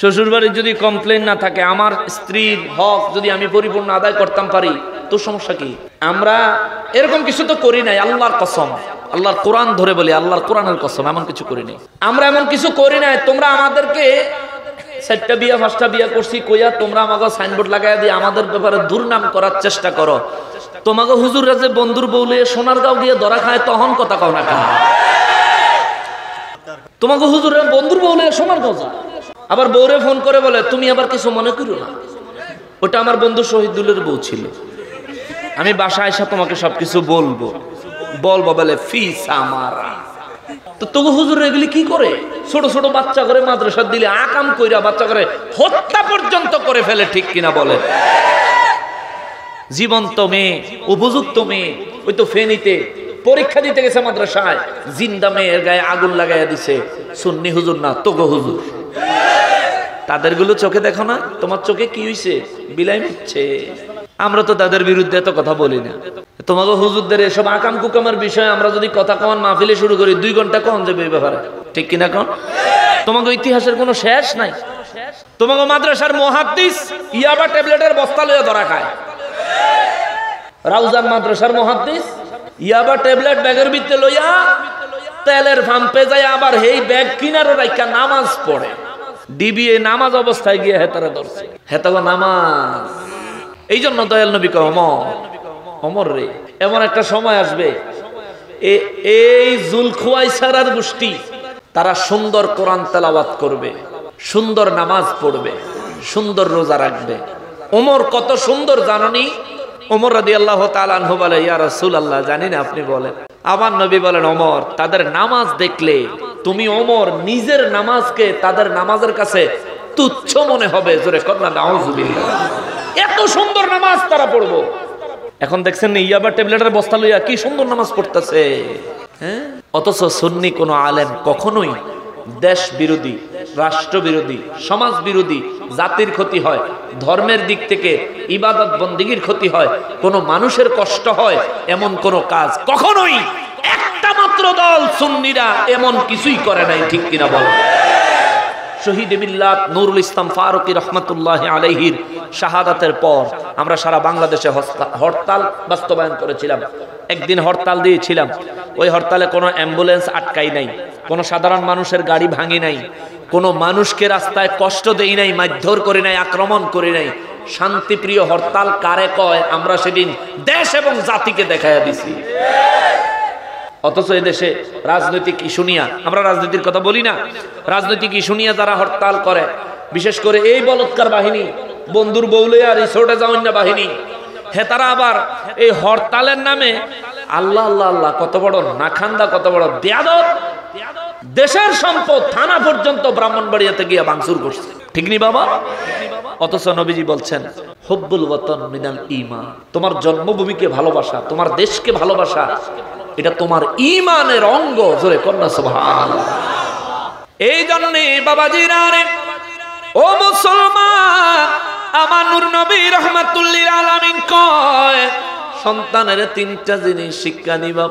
শ্বশুর বাড়ির যদি কমপ্লেন না থাকে, আমার স্ত্রীর হক যদি আমি পরিপূর্ণ আদায় করতাম পারি, তোর সমস্যা কি? আমরা এরকম কিছু তো করি নাই, আল্লাহর কসম, আল্লাহর কোরআন ধরে বলি, আল্লাহর কোরআনের কসম, এমন কিছু করি নাই। আমরা এমন কিছু করি নাই। তোমরা আমাদেরকে 4টা বিয়া 5টা বিয়া করছি কইয়া তোমরা আমাকে সাইনবোর্ড লাগাইয়া দিয়ে আমাদের ব্যাপারে দুর্নাম করার চেষ্টা করো। তোমাকে হুজুররা যে বন্ধুর বউলে সোনারগাঁও গিয়ে ধরা খায়, তখন কথা কও না কেন? তোমাকে হুজুররা বন্ধুর বউলে সোনারগাঁও যায়, আবার বউরে ফোন করে বলে তুমি আবার কিছু মনে করো না, ওটা আমার বন্ধু শহীদুলের বউ ছিল, আমি বাসায় এসে তোমাকে সবকিছু বলবো বলে ফিস আমারা। তো তবু হুজুর এগুলি কি করে? ছোট ছোট বাচ্চা করে মাদ্রাসা দিলে আকাম কইরা বাচ্চা করে হত্যা পর্যন্ত করে ফেলে, ঠিক কিনা বলে? জীবন্ত মেয়ে, উপযুক্ত মেয়ে, ওই তো ফেনীতে পরীক্ষা দিতে গেছে মাদ্রাসায়, জিন্দা মেয়ের গায়ে আগুন লাগাইয়া দিছে। সুন্নি হুজুর না, তোগো হুজুর। তাদেরগুলো চোখে দেখো না? তোমার চোখে কি হইছে? বিলাই মিচ্ছে। আমরা তো তাদের বিরুদ্ধে এত কথা বলি না। তোমাকে হুজুরদের এসব আকাম কুকামের বিষয়ে আমরা যদি কথা কমান মাহফিলে শুরু করি, 2 ঘন্টা কখন যাবে এই ব্যাপারে, ঠিক কিনা কোন? তোমাকে ইতিহাসের কোনো শেষ নাই। তোমাকে মাদ্রাসার মুহাদ্দিস ইয়াবা ট্যাবলেটের বস্তা লইয়া ধরা খায়। রাউজান মাদ্রাসার মুহাদ্দিস ইয়াবা ট্যাবলেট ব্যাগের ভিতরে লইয়া তেলের পাম্পে যায়, আবার এই ব্যাগ কিনারে রাখা নামাজ পড়ে। ডিবিএ নামাজ অবস্থায় গিয়ে হেতারে ধরছে, হেতাগো নামাজ। এই জন্য দয়াল নবী কয় অমর রে, এমন একটা সময় আসবে এই জুলখুয়াইসারার গোষ্ঠী তারা সুন্দর কোরআন তেলাওয়াত করবে, সুন্দর নামাজ পড়বে, সুন্দর রোজা রাখবে। ওমর কত সুন্দর জাননি? ওমর রাদিয়াল্লাহু তাআলা আনহু বলে, ইয়া রাসূলুল্লাহ, জানি না, আপনি বলেন। আমার নবী বলেন, ওমর, তাদের নামাজ দেখলে তুমি ওমর নিজের নামাজকে তাদের নামাজের কাছে তুচ্ছ মনে হবে। জোরে কন্যা নাউজুবিল্লাহ। এত সুন্দর নামাজ তারা পড়বো। এখন দেখছেন না ইয়াবা ট্যাবলেটের বস্তা লইয়া কি সুন্দর নামাজ পড়তেছে, হ্যাঁ? অথচ সুন্নি কোন আলেম কখনোই দেশ বিরোধী, রাষ্ট্র বিরোধী, সমাজ বিরোধী, জাতির ক্ষতি হয়, ধর্মের দিক থেকে ইবাদত বন্দেগীর ক্ষতি হয়, কোন মানুষের কষ্ট হয়, এমন কোন কাজ কখনোই একটা মাত্র দল সুন্নিরা এমন কিছুই করে নাই, ঠিক কিনা বল? শহীদ মিল্লাত নুরুল ইসলাম ফারুকী রহমাতুল্লাহি আলাইহির শাহাদাতের পর আমরা সারা বাংলাদেশে হরতাল বাস্তবায়ন করেছিলাম। একদিন হরতাল দিয়েছিলাম, ওই হরতালে কোনো অ্যাম্বুলেন্স আটকাই নাই, কোনো সাধারণ মানুষের গাড়ি ভাঙি নাই, কোনো মানুষকে রাস্তায় কষ্ট দেই নাই, মারধর করি নাই, আক্রমণ করি নাই। শান্তিপ্রিয় হরতাল কারে কয় আমরা সেদিন দেশ এবং জাতিকে দেখাইয়া দিছি। অথচ এদেশে রাজনৈতিক ইস্যু নিয়ে, আমরা রাজনীতির কথা বলি না, রাজনৈতিক ইস্যু নিয়ে যারা হরতাল করে, বিশেষ করে এই বলৎকার বাহিনী, বন্ধুর বউলে আর রিসোর্টে যাওয়ার না বাহিনী, হেতারা আবার এই হরতালের নামে আল্লাহ আল্লাহ আল্লাহ, কত বড় নাখান্দা, কত বড় বেয়াদব, দেশের সম্পদ থানা পর্যন্ত ব্রাহ্মণবাড়িয়াতে গিয়ে ভাঙচুর করছে, ঠিক নি বাবা? অথচ নবীজি বলছেন, হুব্বুল ওয়াতন মিনাল ঈমান, তোমার জন্মভূমিকে ভালোবাসা, তোমার দেশকে ভালোবাসা, এটা তোমার ঈমানের অঙ্গ। জোরে কন্যা সুবহানাল্লাহ। এই জন্যে বাবাজিরা রে, ও মুসলমান, আমার নূর নবী রাহমাতুল্লিল আলামিন কয়, সন্তানের 3টা জিনিস শিক্ষা নিবা।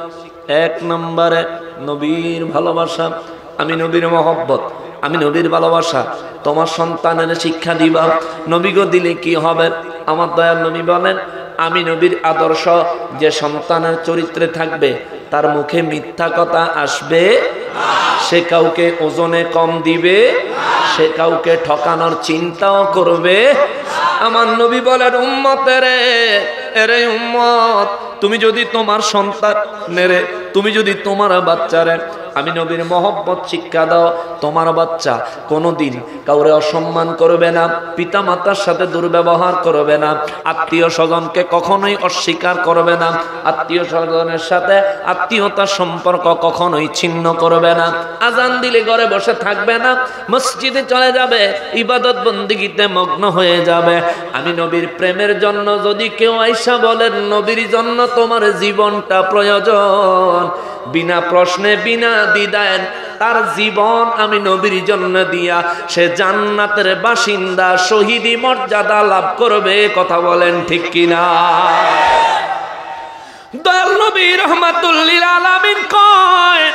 1 নম্বরে নবীর ভালোবাসা, আমি নবীর মহব্বত, আমি নবীর ভালোবাসা তোমার সন্তানের শিক্ষা দিবা। নবী গো দিলে কি হবে? আমার দয়াল নবী বলেন, আমি নবীর আদর্শ যে সন্তানের চরিত্রে থাকবে, তার মুখে মিথ্যা কথা আসবে, সে কাউকে ওজনে কম দিবে, সে কাউকে ঠকানোর চিন্তাও করবে। আমার নবী বলেন, উম্মতেরে, এরে উম্মত, তুমি যদি তোমার সন্তানেরে, তুমি যদি তোমার বাচ্চারে আমি নবীর মহব্বত শিক্ষা দাও। তোমার বাচ্চা কোনোদিন কাউরে অসম্মান করবে না, পিতা মাতার সাথে দুর্ব্যবহার করবে না, আত্মীয় স্বজনকে কখনোই অস্বীকার করবে না, আত্মীয় স্বজনের সাথে আত্মীয়তার সম্পর্ক কখনোই ছিন্ন করবে না, আজান দিলে ঘরে বসে থাকবে না, মসজিদে চলে যাবে, ইবাদত বন্দেগীতে মগ্ন হয়ে যাবে। আমি নবীর প্রেমের জন্য যদি কেউ আইসা বলেন নবীর জন্য তোমার জীবনটা প্রয়োজন, বিনা প্রশ্নে বিনা দ্বিধায় তার জীবন আমি নবীর জন্য দিয়া সে জান্নাতের বাসিন্দা শহীদি মর্যাদা লাভ করবে। কথা বলেন ঠিক কিনা? দয়াল নবী রাহমাতুল লিল আলামিন কয়,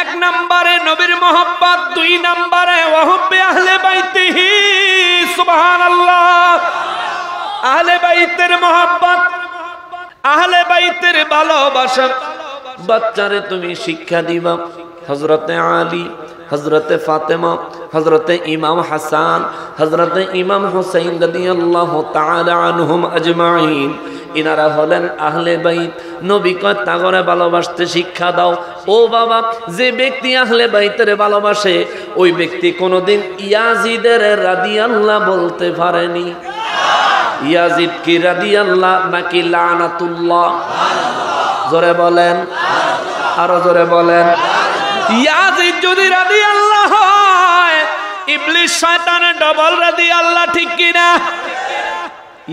এক নম্বরে নবীর মহব্বত, দুই নম্বরে ওয়াহুব্বে আহলে বাইতিহি। সুবহানাল্লাহ। আহলে বাইতের মহব্বত, আহলে বাইতের ভালোবাসা বাচ্চারে তুমি শিক্ষা দিবা। হযরতে আলী, হযরতে ফাতেমা, হযরতে ইমাম হাসান, হযরতে ইমাম হুসাইন রাদিয়াল্লাহু তাআলা আনহুম আজমাইন, ইনারা হলেন আহলে বাইত। নবী কয় তাগরে ভালোবাসতে শিক্ষা দাও। ও বাবা, যে ব্যক্তি আহলে বাইতের ভালোবাসে ওই ব্যক্তি কোনোদিন ইয়াজিদের রাদিয়াল্লাহ বলতে পারেনি। ইয়াজিদ কি রাদিয়াল্লাহ নাকি লানাতুল্লাহ? জোরে বলেন, আরো জোরে বলেন। ইয়াজিদ যদি রাদিয়াল্লাহ হয়, ইবলিস শয়তানের ডবল রাদিয়াল্লাহ, ঠিক কি না?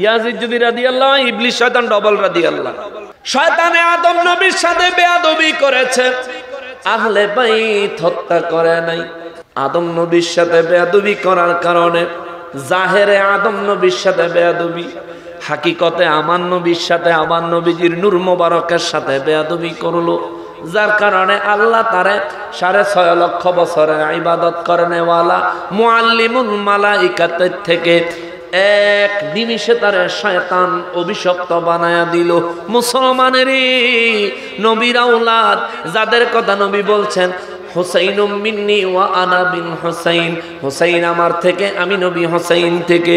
ইয়াজিদ যদি রাদিয়াল্লাহ হয়, ইবলিস শয়তান ডবল রাদিয়াল্লাহ। শয়তানে আদম নবীর সাথে বেয়াদবি করেছে, আহলে বাইত হত্যা করে নাই। আদম নবীর সাথে বেয়াদবি করার কারণে জাহেরে আদম নবীর সাথে বেয়াদবি, হাকিকতে আমার নবীর সাথে, আমার নবীজির নূর মোবারকের সাথে বেয়াদবি করলো, যার কারণে আল্লাহ তারে 6.5 লক্ষ বছরের ইবাদত করেনেওয়ালা মুআল্লিমুল মালাইকাতের থেকে এক নিমিষে তারে শয়তান অভিশপ্ত বানায়া দিল। মুসলমানেরই নবীর আওলাদ যাদের কথা নবী বলছেন, হুসাইনুম মিন্নি ওয়া আনা বিন হুসাইন, হুসাইন আমার থেকে, আমি নবী হুসাইন থেকে।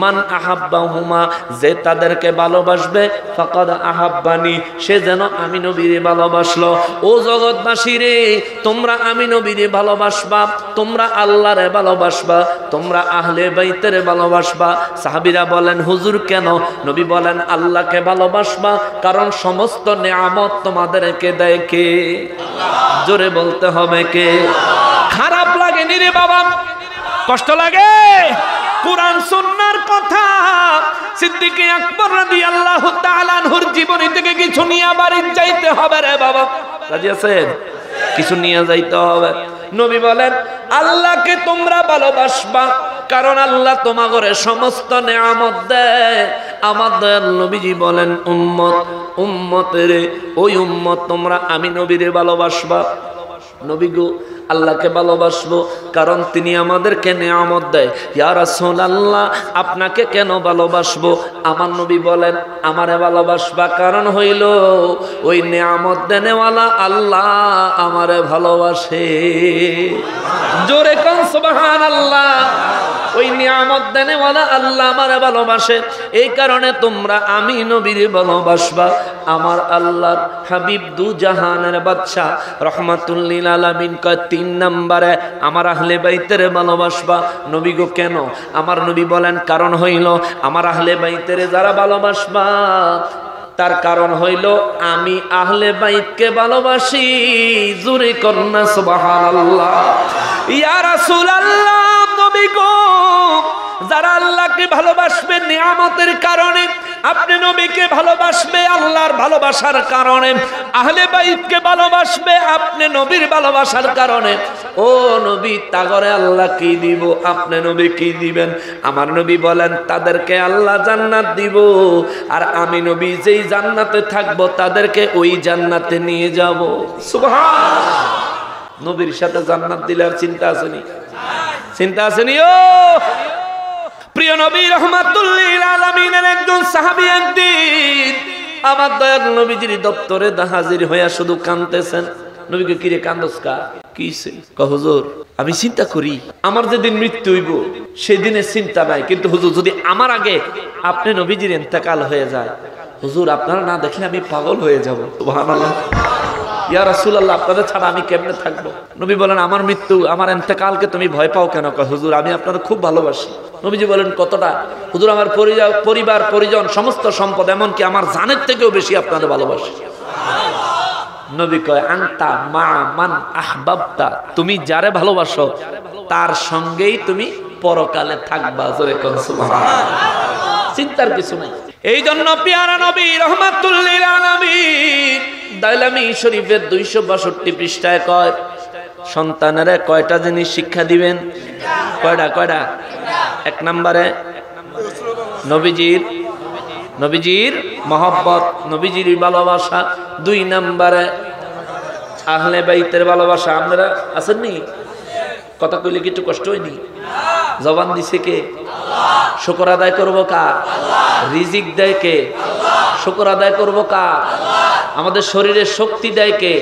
মান আহাব্বাহুমা, যে তাদেরকে ভালোবাসবে, ফাকাদ আহাব্বানি, সে যেন আমি নবীরে ভালোবাসলো। ও জগৎবাসী রে, তোমরা আমি নবীরে ভালোবাসবা, তোমরা আল্লাহরে ভালোবাসবা, তোমরা আহলে বাইতের ভালোবাসবা। সাহাবীরা বলেন হুজুর কেন? নবী বলেন আল্লাহকে ভালোবাসবা, কারণ সমস্ত নেয়ামত তোমাদেরকে দেয় কে? জোরে বলতে হবে কে? খারাপ লাগে নি রে বাবা? কষ্ট লাগে? কুরআন সুন্নাহর কথা সিদ্দিক আকবর রাদিয়াল্লাহু তাআলা আনহুর জীবনী থেকে কিছু নিয়ে বাড়ি যাইতে হবে রে বাবা। রাজি আছেন? কিছু নিয়ে যাইতে হবে। নবী বলেন আল্লাহকে তোমরা ভালোবাসবা, কারণ আল্লাহ তোমাগরে সমস্ত নেয়ামত দেয়। আমার দয়াল নবীজি বলেন উম্মত, উম্মতের ওই উম্মত তোমরা আমি নবীরে ভালোবাসবা। নবী গো, আল্লাহকে ভালোবাসবো কারণ তিনি আমাদেরকে নেয়ামত দেয়। ইয়া রাসূলুল্লাহ, আপনাকে কেন ভালোবাসবো? আমার নবী বলেন আমারে ভালোবাসবা কারণ হইল ওই নেয়ামত দেনেওয়ালা আল্লাহ আমারে ভালোবাসে। জোরে কোন সুবহানাল্লাহ। ওই নিয়ামত দেনেওয়ালা আল্লাহ আমারে ভালোবাসে, এই কারণে তোমরা আমি নবীরে ভালোবাসবা। আমার আল্লাহর হাবিব দু জাহানের বাদশা রহমাতুল লিল আলামিন কয় 3 নম্বরে আমার আহলে বাইতের ভালোবাসবা। নবী গো কেন? আমার নবী বলেন কারণ হইল আমার আহলে বাইতের যারা ভালোবাসবা তার কারণ হইল আমি আহলে বাইতকে ভালোবাসি। জোরে কন্না সুবহানাল্লাহ। ইয়া রাসূলুল্লাহ, নবী গো, যারা আল্লাহকে ভালোবাসবে নিয়ামতের কারণে, আপনি নবীকে ভালোবাসবে আল্লাহর ভালোবাসার কারণে, আহলে বাইতকে ভালোবাসবে আপনি নবীর ভালোবাসার কারণে। ও নবী, তাগরে আল্লাহ কি দিব? আপনি নবী কি দিবেন? আমার নবী বলেন তাদেরকে আল্লাহ জান্নাত দিব, আর আমি নবী যেই জান্নাতে থাকবো তাদেরকে ওই জান্নাতে নিয়ে যাব। সুবহানাল্লাহ। নবীর সাথে জান্নাত দিলে আর চিন্তা আসেনি? চিন্তা আসেনি? ও প্রিয় নবী রাহমাতুল লিল আলামিনের একজন সাহাবী একদিন আমার দয়াল নবীজির দপ্তরে হাজির হইয়া শুধু কাঁদতেছেন। নবীকে কিরে কান্দস কা? কিছে? কয় হুজুর আমি চিন্তা করি আমার যেদিন মৃত্যু হইব সেদিনের চিন্তা নাই, কিন্তু হুজুর যদি আমার আগে আপনি নবীজির ইন্তেকাল হয়ে যায়, হুজুর আপনারা না দেখলে আমি পাগল হয়ে যাব। সুবহানাল্লাহ। ইয়া রাসূলুল্লাহ আপনাদের ছাড়া আমি কেমনে থাকবো? নবী বলেন আমার মৃত্যু, আমার ইন্তেকালকে তুমি ভয় পাও কেন? কয় হুজুর আমি আপনাদের খুব ভালোবাসি। নবীজি বলেন কতটা? হুজুর আমার পরিবার পরিজন সমস্ত সম্পদ এমনকি আমার জানের থেকেও বেশি আপনাদের ভালোবাসি। নবী কয় আনতা মা মান আহবাবতা, তুমি যারে ভালোবাসো তার সঙ্গেই তুমি পরকালে থাকবা। জোরে কোন সুবহানাল্লাহ। চিন্তার কিছু নাই। এই জন্য পেয়ারা নবী রাহমাতুল লিল আলামিন দাইলামি শরীফের 262 পৃষ্ঠায় কয় সন্তানেরা কয়টা জিনিস শিক্ষা দিবেন? কয়টা? এক নম্বরে নবীজির মহব্বত, নবীজির ভালোবাসা। 2 নম্বরে আহলে বাইতের ভালোবাসা। আপনারা আছেন নি? কথা কইলে কি একটু কষ্ট হয়নি? জবান দিছে কে? শুকর আদায় করবো কার? রিজিক দেয় কে? শুকর আদায় করবো কার? আমাদের শরীরে শক্তি দেয় কে?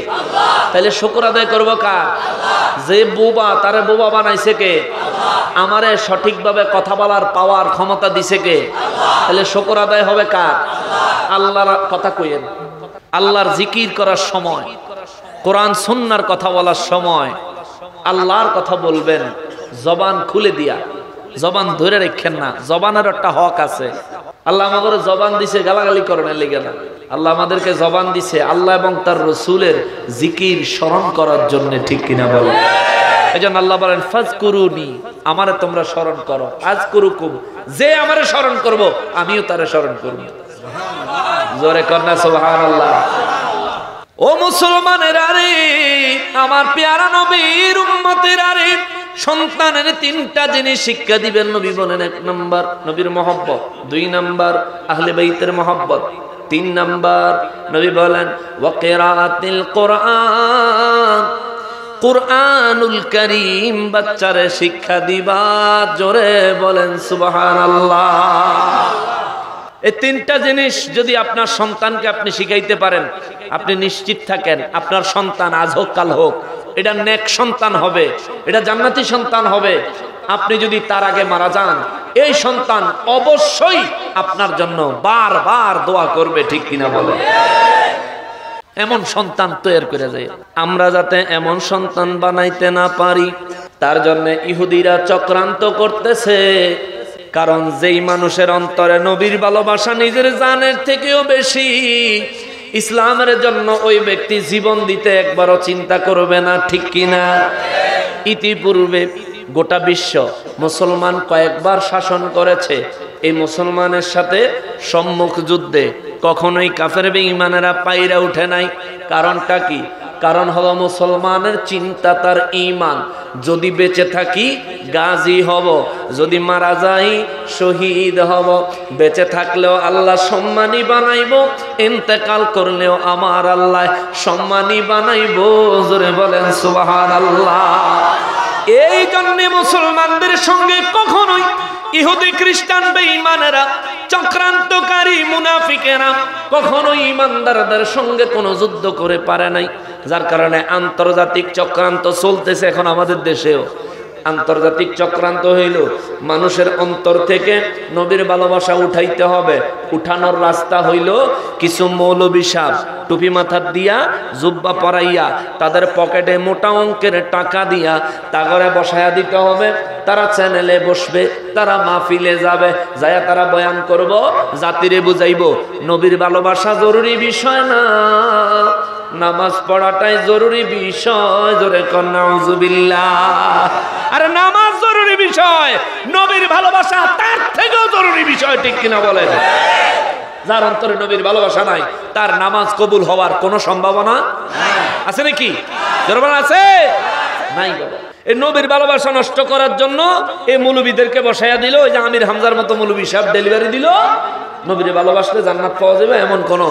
তাহলে শুকর আদায় করবো কার? যে বোবা তারে বোবা বানাইছে কে? আমারে সঠিকভাবে কথা বলার পাওয়ার ক্ষমতা দিছে কে? তাহলে শুকর আদায় হবে কার? আল্লাহর কথা কইেন। আল্লাহর জিকির করার সময়, কোরআন সুন্নাহর কথা বলার সময় আল্লাহর কথা বলবেন জবান খুলে দিয়া, জবান ধরে রাখেন না। জবানের একটা হক আছে। আল্লাহ আমাদের জবান দিছে গালাগালি করণের লেগে না। আল্লাহ আমাদেরকে জবান দিছে আল্লাহ এবং তার রসুলের জিকির স্মরণ করার জন্য, ঠিক কিনা বলো? এই জন্য আল্লাহ বলেন ফাজকুরুনি, আমারে তোমরা স্মরণ করো। আযকুরুকুম, যে আমারে স্মরণ করব আমিও তারে স্মরণ করব। জোরে কন্যা সুবহানাল্লাহ। ও মুসলমানেরা রে, আমার পেয়ারা নবীর উম্মতেরা রে, সন্তানের 3টা জিনিস শিক্ষা দিবেন নবী বলেন। 1 নাম্বার নবীর মহব্বত, 2 নাম্বার আহলে বাইতের মহব্বত, 3 নাম্বার নবী বলেন ওয়া কিরাআতিল কোরআন, কুরআনুল কারীম বাচ্চারে শিক্ষা দিবা। জোরে বলেন সুবহানাল্লাহ। এই 3টা জিনিস যদি আপনার সন্তানকে আপনি শিখাইতে পারেন, আপনি নিশ্চিত থাকেন আপনার সন্তান আজ হোক কাল হোক এটা নেক সন্তান হবে, এটা জান্নাতি সন্তান হবে। আপনি যদি তার আগে মারা যান, এই সন্তান অবশ্যই আপনার জন্য বারবার দোয়া করবে, ঠিক কিনা বলে? এমন সন্তান তৈরি করে যায়। আমরা যাতে এমন সন্তান বানাইতে না পারি তার জন্য ইহুদিরা চক্রান্ত করতেছে। কারণ যেই মানুষের অন্তরে নবীর ভালোবাসা নিজের জানের থেকেও বেশি, ইসলামের জন্য ওই ব্যক্তি জীবন দিতে একবারও চিন্তা করবে না, ঠিক কিনা? ইতিপূর্বে গোটা বিশ্ব মুসলমান কয়েকবার শাসন করেছে। এই মুসলমানের সাথে সম্মুখ যুদ্ধে কখনোই কাফের বেঈমানেরা পাইরা উঠে নাই। কারণটা কি? কারণ হলো মুসলমানের চিন্তা তার ঈমান। যদি বেঁচে থাকি গাজী হব, যদি মারা যাই শহীদ হব। বেঁচে থাকলেও আল্লাহ সম্মানী বানাইব, ইন্তেকাল করলেও আমার আল্লাহ সম্মানী বানাইব। জোরে বলেন সুবহানাল্লাহ। এই জন্য মুসলমানদের সঙ্গে কখনোই ইহুদি খ্রিস্টান বেঈমানেরা, চক্রান্তকারী মুনাফিকেরা কখনোই ইমানদারদের সঙ্গে কোনো যুদ্ধ করে পারে নাই। যার কারণে আন্তর্জাতিক চক্রান্ত চলতেছে এখন আমাদের দেশেও। আন্তর্জাতিক চক্রান্ত হইল মানুষের অন্তর থেকে নবীর ভালোবাসা উঠাইতে হবে। উঠানোর রাস্তা হইল কিছু মৌলবী সাহেব টুপি মাথার দিয়া জুব্বা পরাইয়া তাদের পকেটে মোটা অঙ্কের টাকা দিয়া তাগরে বসায়া দিতে হবে। তারা চ্যানেলে বসবে, তারা মাহফিলে যাবে, যায়া তারা বয়ান করব, জাতিরে বুঝাইব নবীর ভালোবাসা জরুরি বিষয় না, নামাজ পড়াটাই জরুরি বিষয়। জোরে কর নাউজুবিল্লাহ। আরে নামাজ জরুরি বিষয়, নবীর ভালোবাসা তার থেকেও জরুরি বিষয়, ঠিক কিনা বলেন? যার অন্তরে নবীর ভালোবাসা নাই তার নামাজ কবুল হওয়ার কোনো সম্ভাবনা আছে নাকি? জোরে আছে নাই? এই নবীর ভালোবাসা নষ্ট করার জন্য এই মৌলবীদেরকে বসাইয়া দিল। ওই যে আমির হামজার মতো মৌলবী সাহেব ডেলিভারি দিল, নবীর ভালোবাসলে জান্নাত পাওয়া যাবে এমন কোন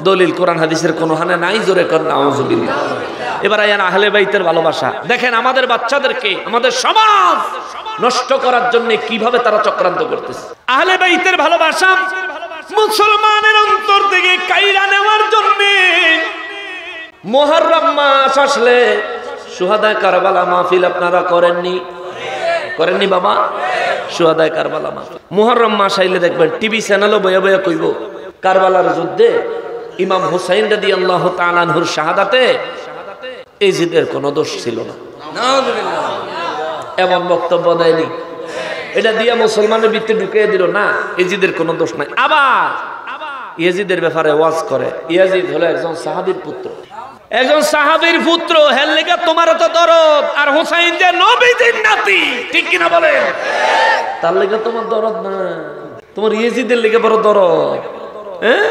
দলিল কোরআন হাদিসের কোনো হানে নাই। জোরে কর নাউজুবিল্লাহ। এবার আয়ান আহলে বাইতের ভালোবাসা দেখেন, আমাদের বাচ্চাদেরকে আমাদের সমাজ নষ্ট করার জন্য কিভাবে তারা চক্রান্ত করতেছে। আহলে বাইতের ভালোবাসা মুসলমানের অন্তর থেকে কাইরা নেওয়ার জন্য মুহররম মাস আসলে শুহাদায়ে কারবালা মাহফিল আপনারা করেননি বাবা? শুহাদায়ে কারবালা মাহফিল মুহররম মাস আইলে দেখবেন টিভি চ্যানেলও বয়া বয়া কইব কারবালার যুদ্ধে ইমাম হুসাইন রাদিয়াল্লাহু তাআলা আনহুর শাহাদাতে এজিদের কোনো দোষ ছিল না, এমন বক্তব্য দেয়নি। এটা দিয়ে মুসলমানের ভিতরে ঢুকিয়ে দিল না, এজিদের কোনো দোষ নাই। আবার ইয়াজিদের ব্যাপারে ওয়াজ করে। ইয়াজিদ হলো একজন সাহাবীর পুত্র, একজন সাহাবীর পুত্র। হের লেগে তোমার তো দরদ, আর হুসাইন যে নবীজির নাতি, ঠিক কিনা বলেন? তার লেগে তোমার দরদ না, তোমার ইয়াজিদের লেগে বড় দরদ। হ্যাঁ,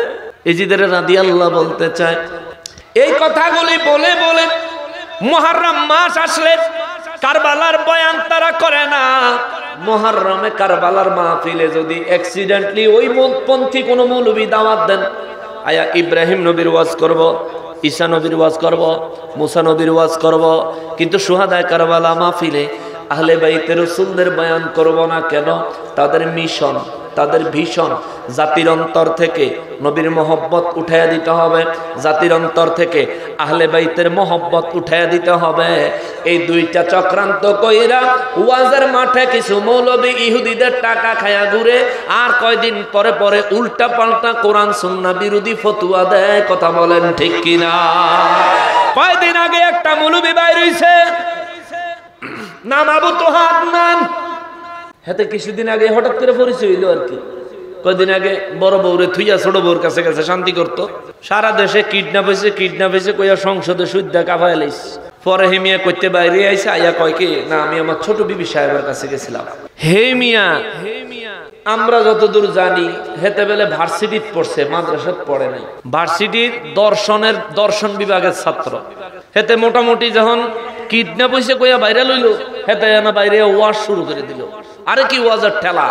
ইয়াজিদের রাদিয়াল্লাহু বলতে চায় এই কথাগুলি বলে বলে মুহররম মাস আসলে কারবালার বয়ান তারা করে না। মুহররমে কারবালার মাহফিলে যদি অ্যাক্সিডেন্টলি ওই মতপন্থী কোনো মৌলবী দাওয়াত দেন, আয়া ইব্রাহিম নবীর ওয়াজ করব, ঈসা নবীর ওয়াজ করব, মুসা নবীর ওয়াজ করব, কিন্তু শুহাদায়ে কারবালা মাহফিলে আহলে বাইতে রাসূলদের বয়ান করব না কেন? তাদের মিশন, তাদের ভীষণ জাতির অন্তর থেকে নবীর মহব্বত উঠাইয়া দিতে হবে, জাতির অন্তর থেকে আহলে বাইতের মহব্বত উঠাইয়া দিতে হবে। এই দুইটা চক্রান্ত কইরা ওয়াজের মাঠে কিছু মৌলবী ইহুদিদের টাকা খায়া ঘুরে, আর কয়দিন পরে পরে উল্টা পাল্টা কোরআন সুন্নাহ বিরোধী ফতোয়া দেয়। কথা বলেন ঠিক কিনা? কয়দিন আগে একটা মৌলবী বাইর হইছে, নাম আবু তোহা আদনান। হাতে কিছুদিন আগে হঠাৎ করে পরিচয় হইলো আর কি। কয়দিন আগে বড় বউরে থুইয়া ছোট বউর কাছে কাছে শান্তি করতো। সারা দেশে কিডন্যাপ হয়েছে কইয়া সংসদে সুদ্ধা কাফায় লাইছে। পরে হেমিয়া করতে বাইরে আইসে, আইয়া কয় কি না আমি আমার ছোট বিবি সাহেবের কাছে গেছিলাম। হে মিয়া আমরা যতদূর জানি হেতে বেলে ভার্সিটিত পড়ছে, মাদ্রাসাত পড়ে নাই। ভার্সিটির দর্শন বিভাগের ছাত্র। হেতে মোটামুটি যখন কিডন্যাপ হয়েছে কইয়া বাইরে লইলো, হেতে না বাইরে ওয়াজ শুরু করে দিল। আরে কি ওয়াজের ঠেলা!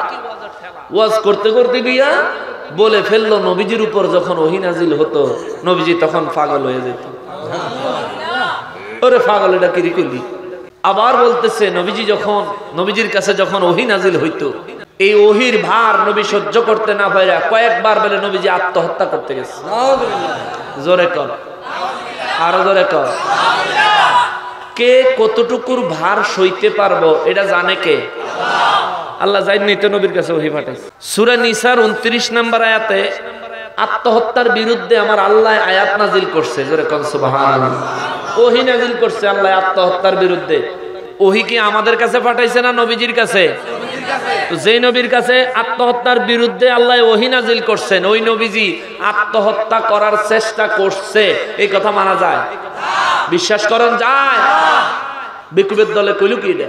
ওয়াজ করতে করতে গিয়া বলে ফেললো নবীজির উপর যখন ওহী নাজিল হতো নবীজি তখন পাগল হয়ে যেত। ওরে পাগল, এটা কি করলি? আবার বলতেছে নবীজির কাছে যখন ওহী নাজিল হইতো, এই ওহির ভার নবী সহ্য করতে না পাইরা কয়েকবার বলে নবীজি আত্মহত্যা করতে গেছে। জোরে কর, আরো জোরে কর। কে কতটুকুর ভার সইতে পারবো এটা জানে কে? আল্লাহ জানেন, তো নবীর কাছে ওহী পাঠাইছে। সূরা নিসার 29 নম্বর আয়াতে আত্মহত্যার বিরুদ্ধে আমার আল্লাহ আয়াত নাজিল করছে। জোরে কোন সুবহানাল্লাহ। ওহী নাজিল করছে আল্লাহ আত্মহত্যার বিরুদ্ধে। ওহী কি আমাদের কাছে পাঠাইছে না নবীজির কাছে? যে নবীর কাছে আত্মহত্যার বিরুদ্ধে আল্লাহ ওহী নাজিল করছেন, ওই নবীজি আত্মহত্যা করার চেষ্টা করছে, এই কথা মানা যায়? বিশ্বাস করেন যায়? বিকুবের দলে কইলু কি এটা?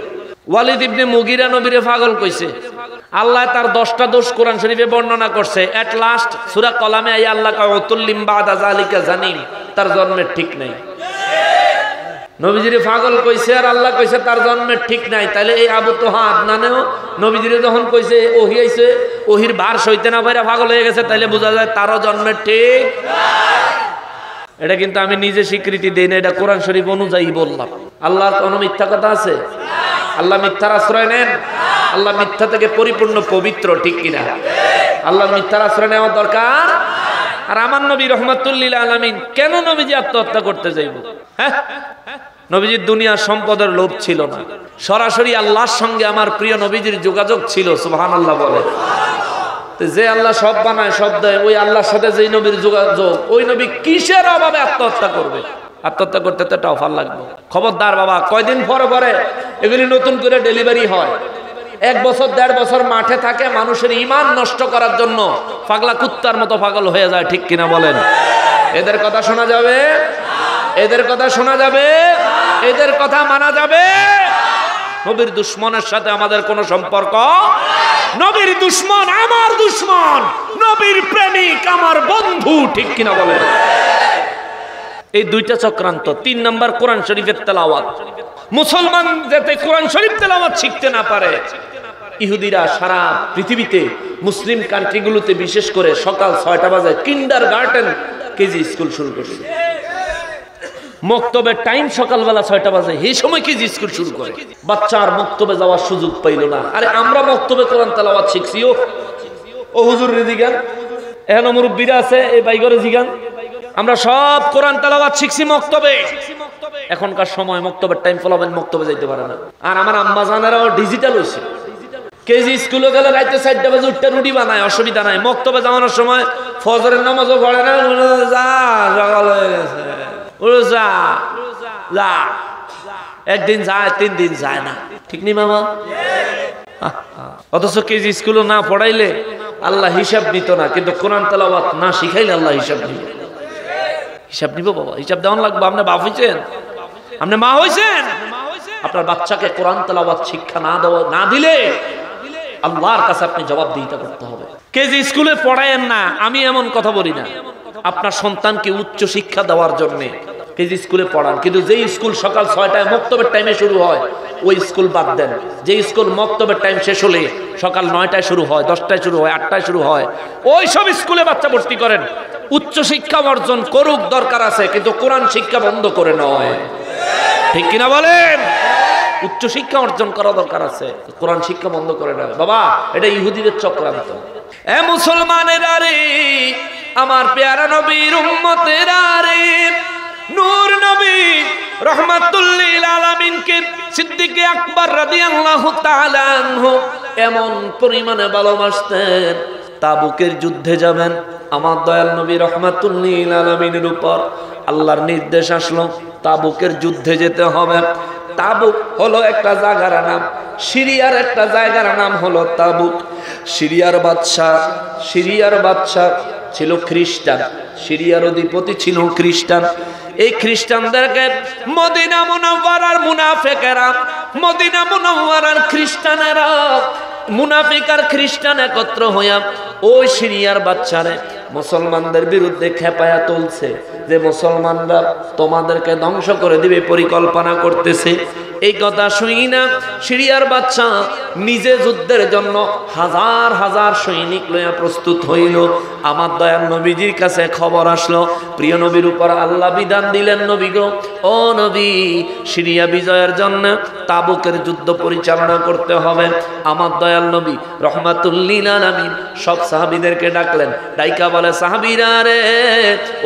ওয়ালিদ ইবনে মুগিরা নবীরে পাগল কইছে। আল্লাহ তার 10টা দোষ কোরআন শরীফে বর্ণনা করছে। এট লাস্ট সূরা কলামে আই আল্লাহ কয় উতুল্লিম বাদা যালিকা জানিম, তার জন্মের ঠিক নাই। নবীজিরে পাগল কইছে আর আল্লাহ কইছে তার জন্মের ঠিক নাই। তাহলে এই আবু তোহা আদনানেও নবীজিরে যখন কইছে ওহী আইছে, ওহীর ভার সইতে না পাইরা পাগল হয়ে গেছে, তাইলে বোঝা যায় তারও জন্মের ঠিক নাই। এটা কিন্তু আমি নিজে স্বীকৃতি দেই না, এটা কোরআন শরীফ অনুযায়ী বললাম। আল্লাহর কোনো মিথ্যা কথা আছে? আল্লাহ মিথ্যার আশ্রয় নেন? আল্লাহ মিথ্যা থেকে পরিপূর্ণ পবিত্র, ঠিক কিনা? আল্লাহ মিথ্যার আশ্রয় নেওয়া দরকার। আর আমার নবী রাহমাতুল লিল আলামিন কেন নবীজি আত্মহত্যা করতে যাইব? হ্যাঁ, নবীজির দুনিয়ার সম্পদের লোভ ছিল না, সরাসরি আল্লাহর সঙ্গে আমার প্রিয় নবীজির যোগাযোগ ছিল। সুবহানাল্লাহ বলে। যে আল্লাহ সব বানায় সব দেয়, ওই আল্লাহর সাথে যেই নবীর যোগাযোগ, ওই নবী কিসের অভাবে আত্মহত্যা করবে? আত্মহত্যা করতে তো একটা অফার লাগবে। খবরদার বাবা, কয়দিন পরে পরে এগুলি নতুন করে ডেলিভারি হয়। 1 বছর 1.5 বছর মাঠে থাকে, মানুষের ঈমান নষ্ট করার জন্য পাগলা কুত্তার মতো পাগল হয়ে যায়, ঠিক কিনা বলেন? এদের কথা শোনা যাবে? এদের কথা শোনা যাবে? এদের কথা মানা যাবে? নবীর দুশ্মনের সাথে আমাদের কোনো সম্পর্ক? নবীর দুশ্মন আমার দুশ্মন, নবীর প্রেমিক আমার বন্ধু, ঠিক কিনা বলেন? এই দুইটা চক্রান্ত। 3 নাম্বার কোরআন শরীফের তেলাওয়াত। মুসলমান যাতে কোরআন শরীফ তেলাওয়াত শিখতে না পারে, ইহুদিরা সারা পৃথিবীতে মুসলিম কান্ট্রিগুলোতে বিশেষ করে সকাল 6টা বাজে কিন্ডারগার্টেন কেজি স্কুল শুরু করছে। মক্তবের টাইম সকালবেলা 6টা বাজে, এই সময় কেজি স্কুল শুরু করে। বাচ্চার মক্তবে যাওয়ার সুযোগ পাইল না। আরে আমরা মক্তবে কোরআন তেলাওয়াত শিখছি। ও হুজুর রিজিগান, এখন মুরব্বীরা আছে এই বাইগরে জিগান, আমরা সব কোরআন তেলাওয়াত শিখছি মক্তবে। এখনকার সময় মক্তবের টাইম ফলাবেন, মক্তবে যাইতে পারে না। আর আমার আম্মা জানেরাও ডিজিটাল হয়েছে। কেজি স্কুলে গেলে রাইতে 4টা বাজে উঠতে রুটি বানায়, অসুবিধা নাই। মক্তবে যাওয়ানোর সময় ফজরের নামাজও পড়ে না, যা সকাল হয়ে গেছে, যা। যা, একদিন যায় 3 দিন যায় না, ঠিক নি মামা? অথচ কেজি স্কুলে না পড়াইলে আল্লাহ হিসাব নিত না, কিন্তু কোরআন তেলাওয়াত না শিখাইলে আল্লাহ হিসাব নিবে। হিসাব নিব বাবা, হিসাব দেওয়ান লাগবে। আপনি বাপ হইছেন, আপনি মা হইছেন, আপনার বাচ্চাকে কোরআন তেলাওয়াত শিক্ষা না দিলে আল্লাহর কাছে আপনি জবাবদিহিতা করতে হবে। কেজি স্কুলে পড়ায়েন না, আমি এমন কথা বলি না। আপনার সন্তানকে উচ্চ শিক্ষা দেওয়ার জন্য কেজি স্কুলে পড়ান, কিন্তু যেই স্কুল সকাল 6টায় মক্তবের টাইমে শুরু হয় ওই স্কুল বাদ দেন। যে স্কুল মক্তবের টাইম শেষ হলে সকাল 9টায় শুরু হয়, 10টায় শুরু হয়, 8টায় শুরু হয়, ওই সব স্কুলে বাচ্চা ভর্তি করেন। উচ্চ শিক্ষা অর্জন করুক, দরকার আছে, কিন্তু কোরআন শিক্ষা বন্ধ করে নয়, ঠিক কিনা বলেন? উচ্চ শিক্ষা অর্জন করা দরকার আছে, কোরআন শিক্ষা বন্ধ করে নয় বাবা। এটা ইহুদিদের চক্রান্ত। এ মুসলমানেরা রে, আমার পেয়ারা নবীর উম্মতেরা রে, নূর নবী রাহমাতুল লিল আলামিনকে সিদ্দিকে আকবর রাদিয়াল্লাহু তাআলা আনহু এমন পরিমাণে ভালোবাসতেন, তাবুকের যুদ্ধে যাবেন আমার দয়াল নবী রাহমাতুল লিল আলামিনের উপর আল্লাহর নির্দেশ আসলো তাবুকের যুদ্ধে যেতে হবে। তাবুক হলো একটা জায়গার নাম, সিরিয়ার একটা জায়গার নাম হলো তাবুক। সিরিয়ার বাদশা ছিল খ্রিস্টান, সিরিয়ার অধিপতি ছিল খ্রিস্টান। এই খ্রিস্টানদেরকে মদিনা মুনাওয়ারার মুনাফিকেরা, মদিনা মুনাওয়ারার খ্রিস্টানেরা, মুনাফিক আর খ্রিস্টান একত্র হইয়া ওই সিরিয়ার বাচ্চারে মুসলমানদের বিরুদ্ধে খেপায়া তুলছে, যে মুসলমানরা তোমাদেরকে ধ্বংস করে দিবে পরিকল্পনা করতেছে। এই কথা শুনি না সিরিয়ার বাচ্চা নিজে যুদ্ধের জন্য হাজার হাজার সৈনিক লইয়া প্রস্তুত হইল। আমার দয়াল নবীজির কাছে খবর আসলো, প্রিয় নবীর উপর আল্লাহ বিধান দিলেন, নবী গো, ও নবী, সিরিয়া বিজয়ের জন্য তাবুকের যুদ্ধ পরিচালনা করতে হবে। আমার দয়াল নবী রাহমাতুল লিল আলামিন সব সাহাবীদেরকে ডাকলেন, ডাইকা বলে, সাহাবীরা রে,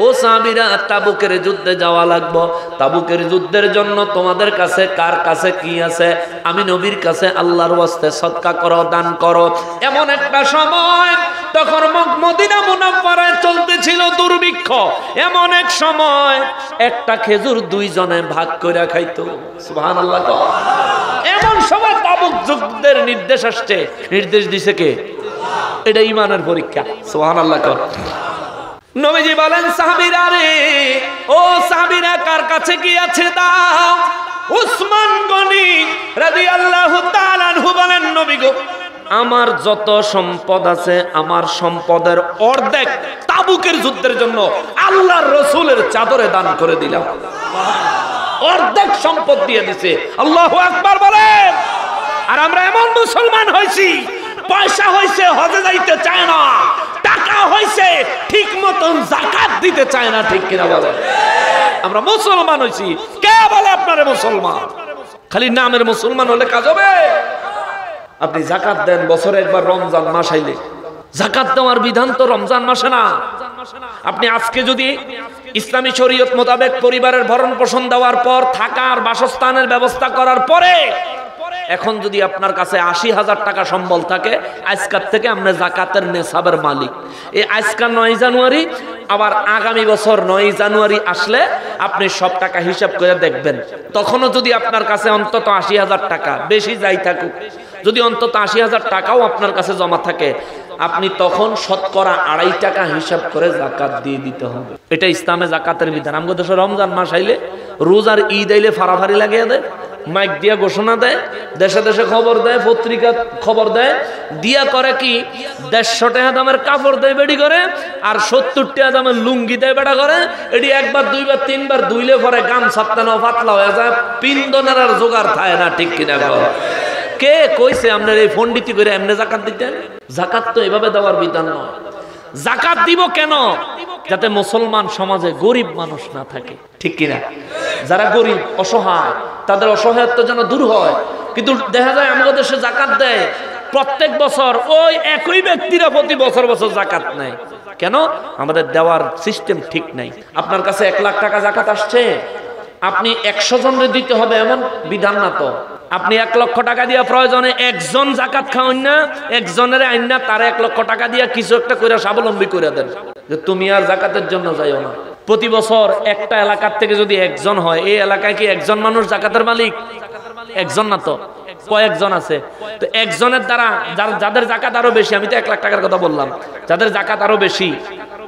ও সাহাবীরা, তাবুকের যুদ্ধে যাওয়া লাগবে। তাবুকের যুদ্ধের জন্য তোমাদের কাছে কার কাছে কি আছে? আমি নবীর কাছে আল্লাহর ওয়াস্তে সদকা করো, দান করো। এমন একটা সময় তখন মদিনা মুনাওয়ারায় চলতেছিল দুর্ভিক্ষ। এমন এক সময় একটা খেজুর 2 জনে ভাগ করে খাইতো। সুবহানাল্লাহ। এমন সময় তাবুক যুদ্ধের নির্দেশ আসছে। নির্দেশ দিছে কে? এটা ঈমানের পরীক্ষা। সুবহানাল্লাহ। নবীজি বলেন, সাহাবীরা রে, ও সাহাবীরা, কার কাছে কি আছে দাও। উসমান গনি রাদিয়াল্লাহু তাআলা আনহু বলেন, নবী গো, আমার যত সম্পদ আছে আমার সম্পদের অর্ধেক তাবুকের যুদ্ধের জন্য আল্লাহর রাসূলের চাদরে দান করে দিলাম। অর্ধেক সম্পদ দিয়ে দিছে। আল্লাহু আকবার বলেন। আর আমরা এমন মুসলমান হইছি, পয়সা হইছে হজে যাইতে চায় না, টাকা হইছে ঠিক মতন যাকাত দিতে চায় না, ঠিক কিনা বলেন? আমরা মুসলমান হইছি। কে বলে আপনারে মুসলমান? খালি নামের মুসলমান হলে কাজ হবে? আপনি যাকাত দেন বছরে একবার রমজান মাস আইলে। যাকাত দেওয়ার বিধান তো রমজান মাসে না। আপনি আজকে যদি ইসলামী শরীয়ত মোতাবেক পরিবারের ভরণ পোষণ দেওয়ার পর থাকার বাসস্থানের ব্যবস্থা করার পরে এখন যদি আপনার কাছে ৮০,০০০ টাকা সম্বল থাকে, আজকার থেকে আপনি যাকাতের নেসাবের মালিক। এই আজকাল ৯ জানুয়ারি, আবার আগামী বছর ৯ জানুয়ারি আসলে আপনি সব টাকা হিসাব করে দেখবেন। তখনও যদি আপনার কাছে অন্তত ৮০,০০০ টাকা, বেশি যাই থাকুক, যদি অন্তত ৮০,০০০ টাকাও আপনার কাছে জমা থাকে, আপনি তখন শতকরা ২.৫ টাকা হিসাব করে যাকাত দিয়ে দিতে হবে। এটা ইসলামে যাকাতের বিধান। আমাদের দেশে রমজান মাস আইলে, রোজ আর ঈদ আইলে ফাড়াফাড়ি লাগিয়ে দেয়, মাইক দিয়া ঘোষণা দেয়, দেশে দেশে খবর দেয়, পত্রিকা খবর দেয়, দিয়া করে কি ১৫০ টাকা দামের কাপড় দেয় বেডি করে, আর ৭০ টাকা দামের লুঙ্গি দেয় বেটা করে। এটি একবার 2 বার 3 বার ধুইলে পরে গাম ছাপতানো পাতলা হয়ে যায়, পিন্দনের আর জোগাড় থাকে না, ঠিক কিনা? কে কইছে আপনার এই পণ্ডিতি করে এমনি যাকাত দিতেন? যাকাত তো এভাবে দেওয়ার বিধান নয়। যাকাত দিব কেন? যাতে মুসলমান সমাজে গরিব মানুষ না থাকে, ঠিক কিনা? যারা গরিব অসহায়, তাদের অসহায়ত্ব যেন দূর হয়। কিন্তু দেখা যায় আমাদের দেশে যাকাত দেয় প্রত্যেক বছর ওই একই ব্যক্তিরা প্রতি বছর বছর যাকাত নেয়। কেন? আমাদের দেওয়ার সিস্টেম ঠিক নাই। আপনার কাছে 1 লাখ টাকা যাকাত আসছে, আপনি 100 জনের দিতে হবে এমন বিধান না তো। আপনি 1 লক্ষ টাকা দিয়া প্রয়োজনে একজন যাকাত খাওয়ান না, একজনের আইন না, তার 1 লক্ষ টাকা দিয়া কিছু একটা করে স্বাবলম্বী করে দেন, যে তুমি আর যাকাতের জন্য যাইও না। প্রতি বছর একটা এলাকার থেকে যদি একজন হয়, এই এলাকায় কি একজন মানুষ জাকাতের মালিক? একজন না, তো কয়েকজন আছে। তো একজনের দ্বারা যাদের জাকাত আরো বেশি, আমি তো 1 লাখ টাকার কথা বললাম, যাদের জাকাত আরো বেশি,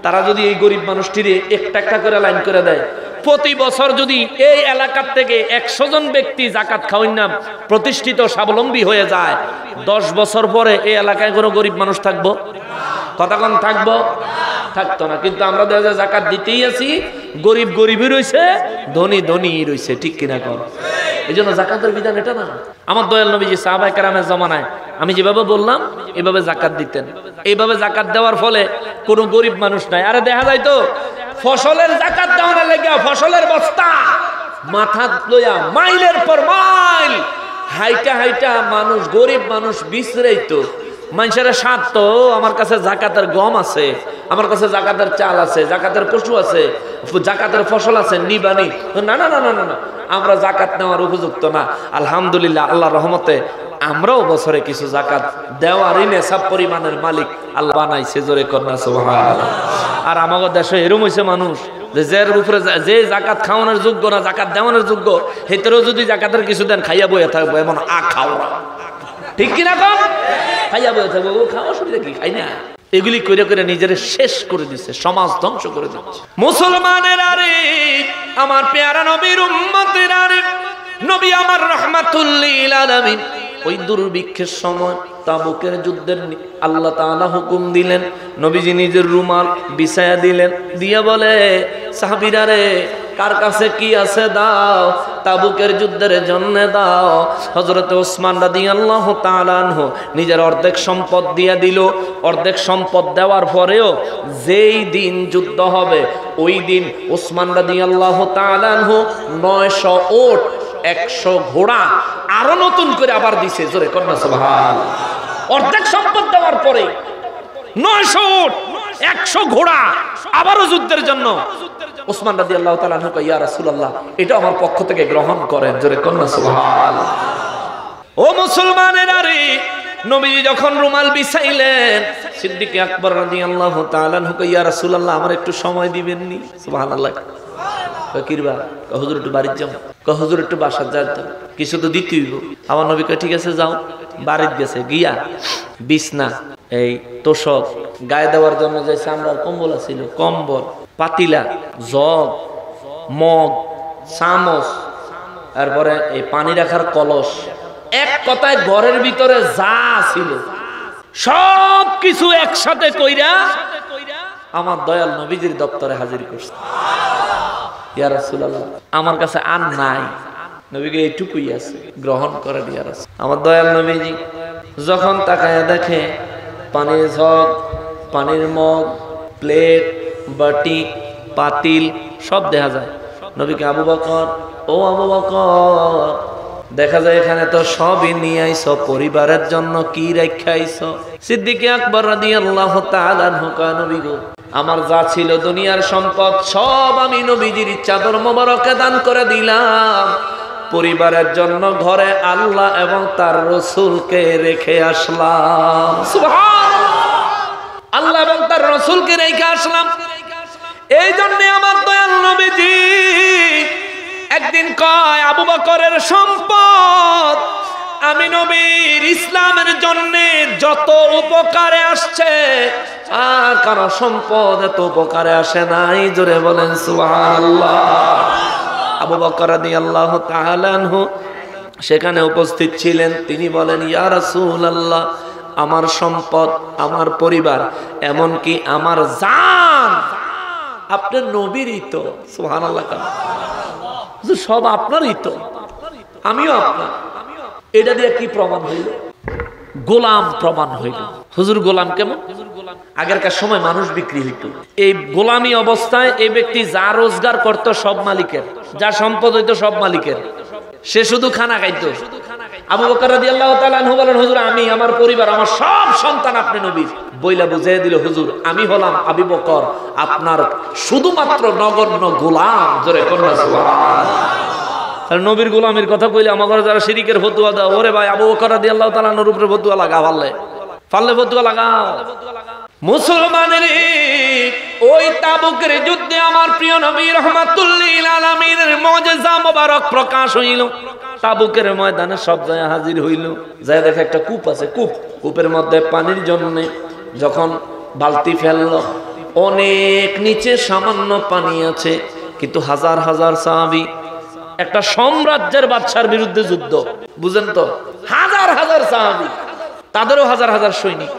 তারা যদি এই গরিব মানুষটির একটা একটা করে লাইন করে দেয়, প্রতি বছর যদি এই এলাকার থেকে 100 জন ব্যক্তি জাকাত খাওয়াই না প্রতিষ্ঠিত স্বাবলম্বী হয়ে যায়, 10 বছর পরে এই এলাকায় কোনো গরিব মানুষ থাকবো? কতক্ষণ থাকবো? থাকতো না। কিন্তু আমরা দেখা যায় জাকাত দিতেই আছি, গরিব গরিবই রয়েছে, ধনী ধনী রয়েছে, ঠিক কিনা কর? এই জন্য জাকাতের বিধান এটা না। আমার দয়াল নবীজি সাহাবায়ে কেরামের জমানায় আমি যেভাবে বললাম এভাবে জাকাত দিতেন। এইভাবে জাকাত দেওয়ার ফলে কোনো গরিব মানুষ নাই। আরে দেখা যায় তো ফসলের জাকাত দেওয়ার লেগে ফসলের বস্তা মাথা লইয়া মাইলের পর মাইল হাইটা হাইটা মানুষ, গরিব মানুষ বিছরাইতো। মানুষের স্বার্থ, আমার কাছে জাকাতের গম আছে, আমার কাছে জাকাতের চাল আছে, জাকাতের পশু আছে, জাকাতের ফসল আছে, নিবানি। না না না না না, আমরা জাকাত নেওয়ার উপযুক্ত না। আলহামদুলিল্লাহ, আল্লাহর রহমতে আমরাও বছরে কিছু জাকাত দেওয়ারই নেশাব পরিমাণের মালিক আল্লাহ বানাইছে, জোরে কন্যা সুবহানাল্লাহ। আর আমাদের দেশে এরকম হয়েছে মানুষ যে উপরে যে জাকাত খাওয়ানোর যোগ্য না, জাকাত দেওয়ানোর যোগ্য, হেতেরও যদি জাকাতের কিছু দেন খাইয়া বইয়া থাকবো, এমন খাওয়া, ঠিক কিনা কম? খাইয়া বইয়া থাকবো, খাওয়া অসুবিধা কি? খাই না। এগুলি করে করে নিজের শেষ করে দিচ্ছে, সমাজ ধ্বংস করে দিচ্ছে। মুসলমানের আরে আমার পেয়ারা নবীর উম্মতের আরে নবী আমার রাহমাতুল লিল আলামিন, ওই দুর্ভিক্ষের সময় তাবুকের যুদ্ধের আল্লাহ তাআলা হুকুম দিলেন, নবীজি নিজের রুমাল বিছায়া দিলেন, দিয়া বলে সাহাবীরা রে কার কাছে কি আছে দাও, তাবুকের যুদ্ধের জন্য দাও। হযরত ওসমান রাদিয়াল্লাহু তাআলা আনহু নিজের অর্ধেক সম্পদ দিয়া দিল। অর্ধেক সম্পদ দেওয়ার পরেও যেই দিন যুদ্ধ হবে ওই দিন ওসমান রাদিয়াল্লাহু তাআলা আনহু 900 ওট 100 ঘোড়া আরো নতুন করে আবার দিছে, জোরে কন্যা সুবহানাল্লাহ। অর্ধেক সম্পদ দেওয়ার পরে 900 ওট 100 ঘোড়া আবারও যুদ্ধের জন্য। ওসমান রাদিয়াল্লাহু তাআলা আনহু কয়, ইয়া রাসূলুল্লাহ, এটা আমার পক্ষ থেকে গ্রহণ করেন, জোরে কন্যা সুবহানাল্লাহ। ও মুসলমানের আরে নবীজি যখন রুমাল বিছাইলেন, সিদ্দিক আকবর রাদিয়াল্লাহু তাআলা আনহু কয়, ইয়া রাসূলুল্লাহ, আমার একটু সময় দিবেননি? সুবহানাল্লাহ। কিরবা হুজুর একটু বাড়িতে যাও, হুজুর একটু বাসার যাইতে কিছু তো দিতে হইব। আমার নবী কয়, ঠিক আছে যাও। বাড়িতে গেছে, গিয়া বিছনা, এই তোষক, গায়ে দেওয়ার জন্য যে চামড়ার কম্বল ছিল, কম্বল, পাতিলা, জগ, মগ, চামচ, তারপরে এই পানি রাখার কলস, এক কথায় ঘরের ভিতরে যা ছিল সব কিছু একসাথে কইরা আমার দয়াল নবীজির দপ্তরে হাজির করছে। ইয়া রাসূলুল্লাহ, আমার কাছে আর নাই, নবীকে এইটুকুই আছে, গ্রহণ করে ইয়া রাসূল। আমার দয়াল নবীজি যখন তাকায়া দেখে পানির জগ, পানির মগ, প্লেট, বাটি, পাতিল সব দেখা যায়। নবীকে, আবু বকর, ও আবু বকর, দেখা যায় এখানে তো সবই নিয়ে আইছো, পরিবারের জন্য কি রেখে আইছো? সিদ্দিক আকবর রাদিয়াল্লাহু তাআলা আনহু কয়, নবী গো, আমার যা ছিল দুনিয়ার সম্পদ সব আমি নবীজির চাদর মোবারকে দান করে দিলাম। পরিবারের জন্য ঘরে আল্লাহ এবং তার রাসূলকে রেখে আসলাম। সুবহানাল্লাহ, আল্লাহ এবং তার রাসূলকে রেখে আসলাম। এই জন্য আমার দয়াল নবীজি একদিন কয়, আবু বকরের সম্পদ আমি নবীর ইসলামের জন্য যত উপকারে আসছে আর কারো সম্পদ এত উপকারে আসে নাই, জোরে বলেন সুবহানাল্লাহ। আবু বকর রাদিয়াল্লাহু তাআলা আনহু সেখানে উপস্থিত ছিলেন। তিনি বলেন, ইয়া রাসূলুল্লাহ, আমার সম্পদ, আমার পরিবার, এমনকি আমার জান আপনার নবীরই তো। সুবহানাল্লাহ, সব আপনারই তো, আমিও আপনার। এটা দিয়ে কি প্রমাণ হইল? গোলাম প্রমাণ হইল। হুজুর গোলাম কেমন? আগেরকার সময় মানুষ বিক্রি হইত। এই গোলামি অবস্থায় এই ব্যক্তি যা রোজগার করত সব মালিকের, যা সম্পদ হইতো সব মালিকের, সে শুধু খানা খাইতো। আবু বকর রাদিয়াল্লাহু তাআলা আনহু বলেন, হুজুর আমি, আমার পরিবার, আমার সব সন্তান আপনি নবীর। বইলা বুঝিয়ে দিল, হুজুর আমি হলাম আবু বকর, আপনার শুধুমাত্র নগণ্য গোলাম, জোরে কন্যা সুবহানাল্লাহ। নবীর গোলামের কথা কইলে আমাদের যারা শিরিকের ফতুয়া দাও, ওরে ভাই আবু বকর রাদিয়াল্লাহু তাআলা আনহুর উপরে ফতুয়া লাগা, পারলে ফতুয়া লাগাও। মুসলমানের ওই তাবুকের যুদ্ধে আমার প্রিয় নবী রাহমাতুল লিল আলামিনের মুজিজা মোবারক প্রকাশ হইল। তাবুকের ময়দানে সব যায় হাজির হইল, যায় দেখে একটা কূপ আছে, কূপের মধ্যে পানির জন্য যখন বালতি ফেললো, অনেক নিচে সামান্য পানি আছে, কিন্তু হাজার হাজার সাহাবী, একটা সাম্রাজ্যের বাদশার বিরুদ্ধে যুদ্ধ, বুঝেন তো, হাজার হাজার সাহাবী, তাদেরও হাজার হাজার সৈনিক।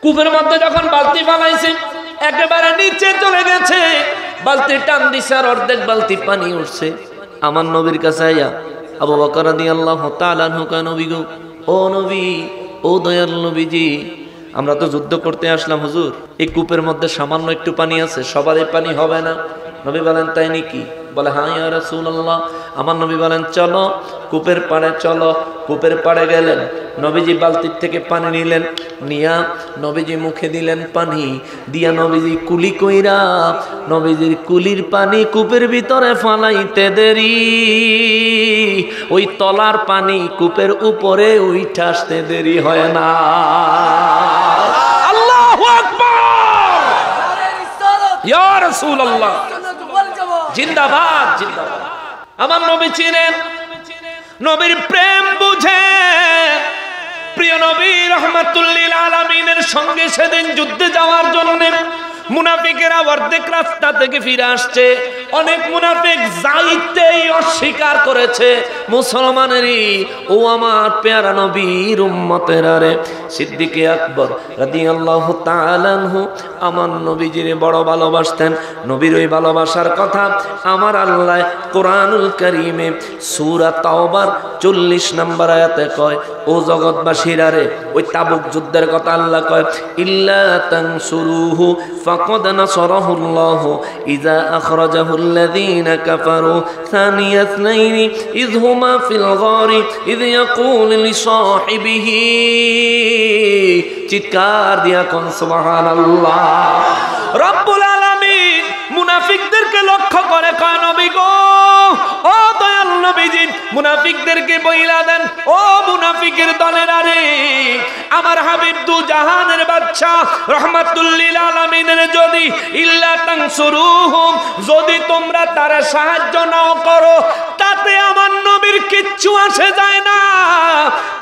কূপের মধ্যে যখন বালতি ফালাইছে, একেবারে নিচে চলে গেছে, বালতি টান দিছে আর অর্ধেক বালতি পানি উঠছে। আমার নবীর কাছে আইয়া আবু বকর রাদিয়াল্লাহু তাআলা আনহু কয়, নবী গো, ও নবী, ও দয়াল নবীজি, আমরা তো যুদ্ধ করতে আসলাম হুজুর, এই কূপের মধ্যে সামান্য একটু পানি আছে, সবার এই পানি হবে না। নবী বলেন, তাই নাকি? বলে, হ্যাঁ ইয়া রাসূলুল্লাহ। আমার নবী বলেন, চলো কূপের পাড়ে চলো। কূপের পাড়ে গেলেন, নবীজি বালতির থেকে পানি নিলেন, নিয়া নবীজি মুখে দিলেন পানি, দিয়া নবীজি কুলি কইরা নবীজির কুলির পানি কূপের ভিতরে ফালাইতে দেরি, ওই তলার পানি কূপের উপরে উইঠা আসতে দেরি হয় না। আল্লাহু আকবার, ইয়া রাসূলুল্লাহ, জিন্দাবাদ জিন্দাবাদ। আমার নবী চিনেন, নবীর প্রেম বুঝে, প্রিয় নবী রাহমাতুল লিল আলামিনের সঙ্গে সেদিন যুদ্ধে যাওয়ার জন্য মুনাফিকেরা অর্ধেক রাস্তা থেকে ফিরে আসছে। অনেক মুনাফিক যাইতেই অস্বীকার করেছে। মুসলমানেরই ও আমার পেয়ারা নবীর উম্মতেরা রে, সিদ্দিকে আকবর রাদিয়াল্লাহু তাআলা আনহু আমার নবীজিরে বড় ভালোবাসতেন। নবীর ওই ভালোবাসার কথা আমার আল্লাহ কোরআনুল কারীমে সূরা তাওবার 40 নম্বর আয়াতে কয়, ও জগৎবাসীরা রে, ওই তাবুক যুদ্ধের কথা আল্লাহ কয়, ইল্লা তানসুরুহু ফাকাদ নাসারাহুল্লাহু ইযা আখরাজাহুল্লাযীনা কাফারু সানিয়া ইসনাইনি ইয হুমা ফিল গারি ইয ইয়াকুলু লিসাহিবিহি, চিৎকার দিয়া কোন সুবহানাল্লাহ। রব্বুল আলামিন মুনাফিকদেরকে লক্ষ্য করে কয়, নবী গো, ও দয়াল নবীজি, মুনাফিকদেরকে বইলা দেন, ও মুনাফিকের দলেরা রে, আমার হাবিব দু জাহানের বাদশা রাহমাতুল লিল আলামিনের যদি ইল্লা তানসুরুহুম, যদি তোমরা তারে সাহায্য নাও করো, তাতে আমার নবীর কিচ্ছু আসে যায় না।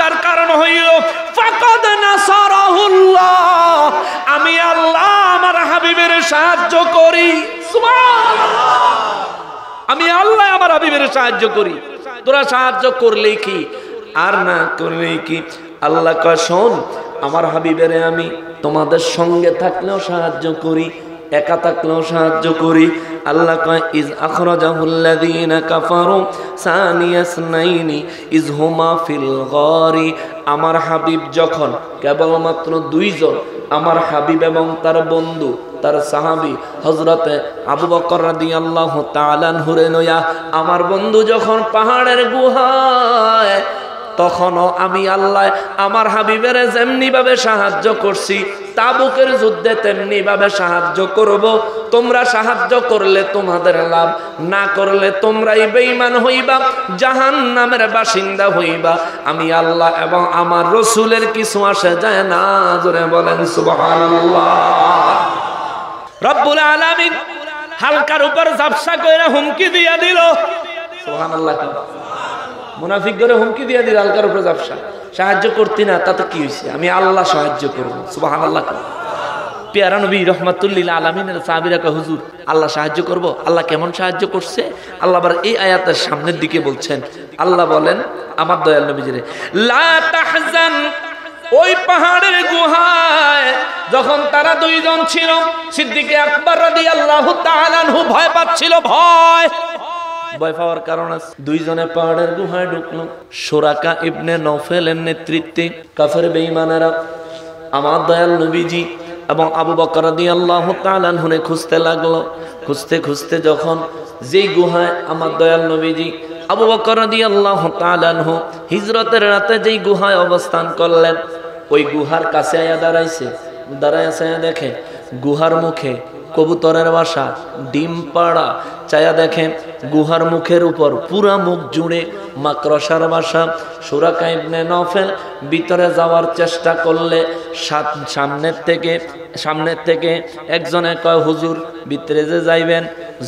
তার কারণ হইল ফাকাদ নাসারাহুল্লাহ, আমি আল্লাহ আমার হাবিবের সাহায্য করি। সুবহানাল্লাহ, আমি আল্লাহ আমার হাবিবের সাহায্য করি। তোরা সাহায্য করলেই কি আর না করলেই কি, আল্লাহ কয়, শোন, আমার হাবিবেরে আমি তোমাদের সঙ্গে থাকলেও সাহায্য করি, একা থাকলেও সাহায্য করি। আল্লাহ কয়, ইজ আখরাজাহুল্লাযীনা কাফারু সানিয়া ইসনাইনি ইয হুমা ফিল গারি, আমার হাবিব যখন কেবলমাত্র দুইজন, আমার হাবিব এবং তার বন্ধু, তার সাহাবী হযরতে আবু বকর রাদিয়াল্লাহু তাআলা আনহু লইয়া আমার বন্ধু যখন পাহাড়ের গুহায়, তখনও আমি আল্লাহ আমার হাবিবের যেমনি ভাবে সাহায্য করছি তাবুকের যুদ্ধে তেমনি ভাবে সাহায্য করব। তোমরা সাহায্য করলে তোমাদের লাভ, না করলে তোমরাই বেঈমান হইবা, জাহান্নামের বাসিন্দা হইবা। আমি আল্লাহ এবং আমার রাসূলের কিছু আসে যায় না। জোরে বলেন সুবহানাল্লাহ। রব্বুল আলামিন হালকার উপর ঝাপসা কইরা হুমকি দিয়া দিল। সুবহানাল্লাহ। মুনাফিকদের হুমকি দিয়া দিল, হালকার উপর ঝাপসা, সাহায্য করতি না, তাতে কি হইছে, আমি আল্লাহ সাহায্য করব। সুবহানাল্লাহ। পেয়ারা নবী রাহমাতুল লিল আলামিনের সাহাবীরা কয়, হুজুর আল্লাহ সাহায্য করব। আল্লাহ কেমন সাহায্য করছে? আল্লাহ আবার এই আয়াতের সামনের দিকে বলছেন, আল্লাহ বলেন আমার দয়াল নবীজিরে, লা তাহজান, ওই পাহাড়ের গুহায় যখন তারা দুইজন ছিল, সিদ্দিকে আকবর রাদিয়াল্লাহু তাআলা আনহু ভয় পাচ্ছিল। ভয় পাওয়ার কারণ আছে, দুইজনে পাহাড়ের গুহায় ঢুকলো। সুরাকা ইবনে নওফেলের নেতৃত্বে কাফের বেঈমানেরা আমার দয়াল নবীজি এবং আবু বকর রাদিয়াল্লাহু তাআলা আনহুকে খুঁজতে লাগলো। খুঁজতে খুঁজতে যখন যেই গুহায় আমার দয়াল নবীজি আবু বকর রাদিয়াল্লাহু তাআলা আনহু হিজরতের রাতে যেই গুহায় অবস্থান করলেন, ওই গুহার কাছে আয়া দাঁড়াইছে। দাঁড়ায় দেখে গুহার মুখে কবুতরের বাসা, ডিম পাড়া। চায়া দেখেন গুহার মুখের উপর পুরা মুখ জুড়ে মাকড়সার বাসা। সুরাকা ইবনে নফেল ভিতরে যাওয়ার চেষ্টা করলে সামনের থেকে একজনে কয়, হুজুর ভিতরে যে যাইবেন,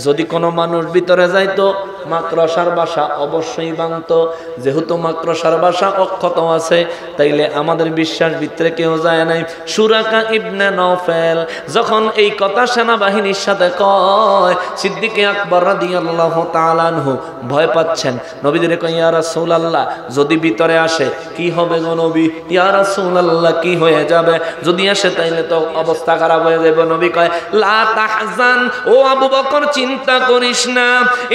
যদি কোনো মানুষ ভিতরে যাইতো মাকড়সার বাসা অবশ্যই ভাঙতো। যেহেতু মাকড়সার বাসা অক্ষত আছে, তাইলে আমাদের বিশ্বাস ভিতরে কেউ যায় নাই। সুরাকা ইবনে নফেল যখন এই কথা সেনাবাহিনীর সাথে কয়, সিদ্দিকে আকবর রাদিয়াল্লাহু তাআলা আনহু ভয় পাচ্ছেন। নবীদের কয়, ইয়া রাসূলুল্লাহ যদি ভিতরে আসে কি হবে গো নবী? ইয়া রাসূলুল্লাহ কি হয়ে যাবে? যদি আসে তাইলে তো অবস্থা খারাপ হয়ে যাবে। নবী কয়, লা তাহজান, ও আবু বকর চিন্তা করিস না,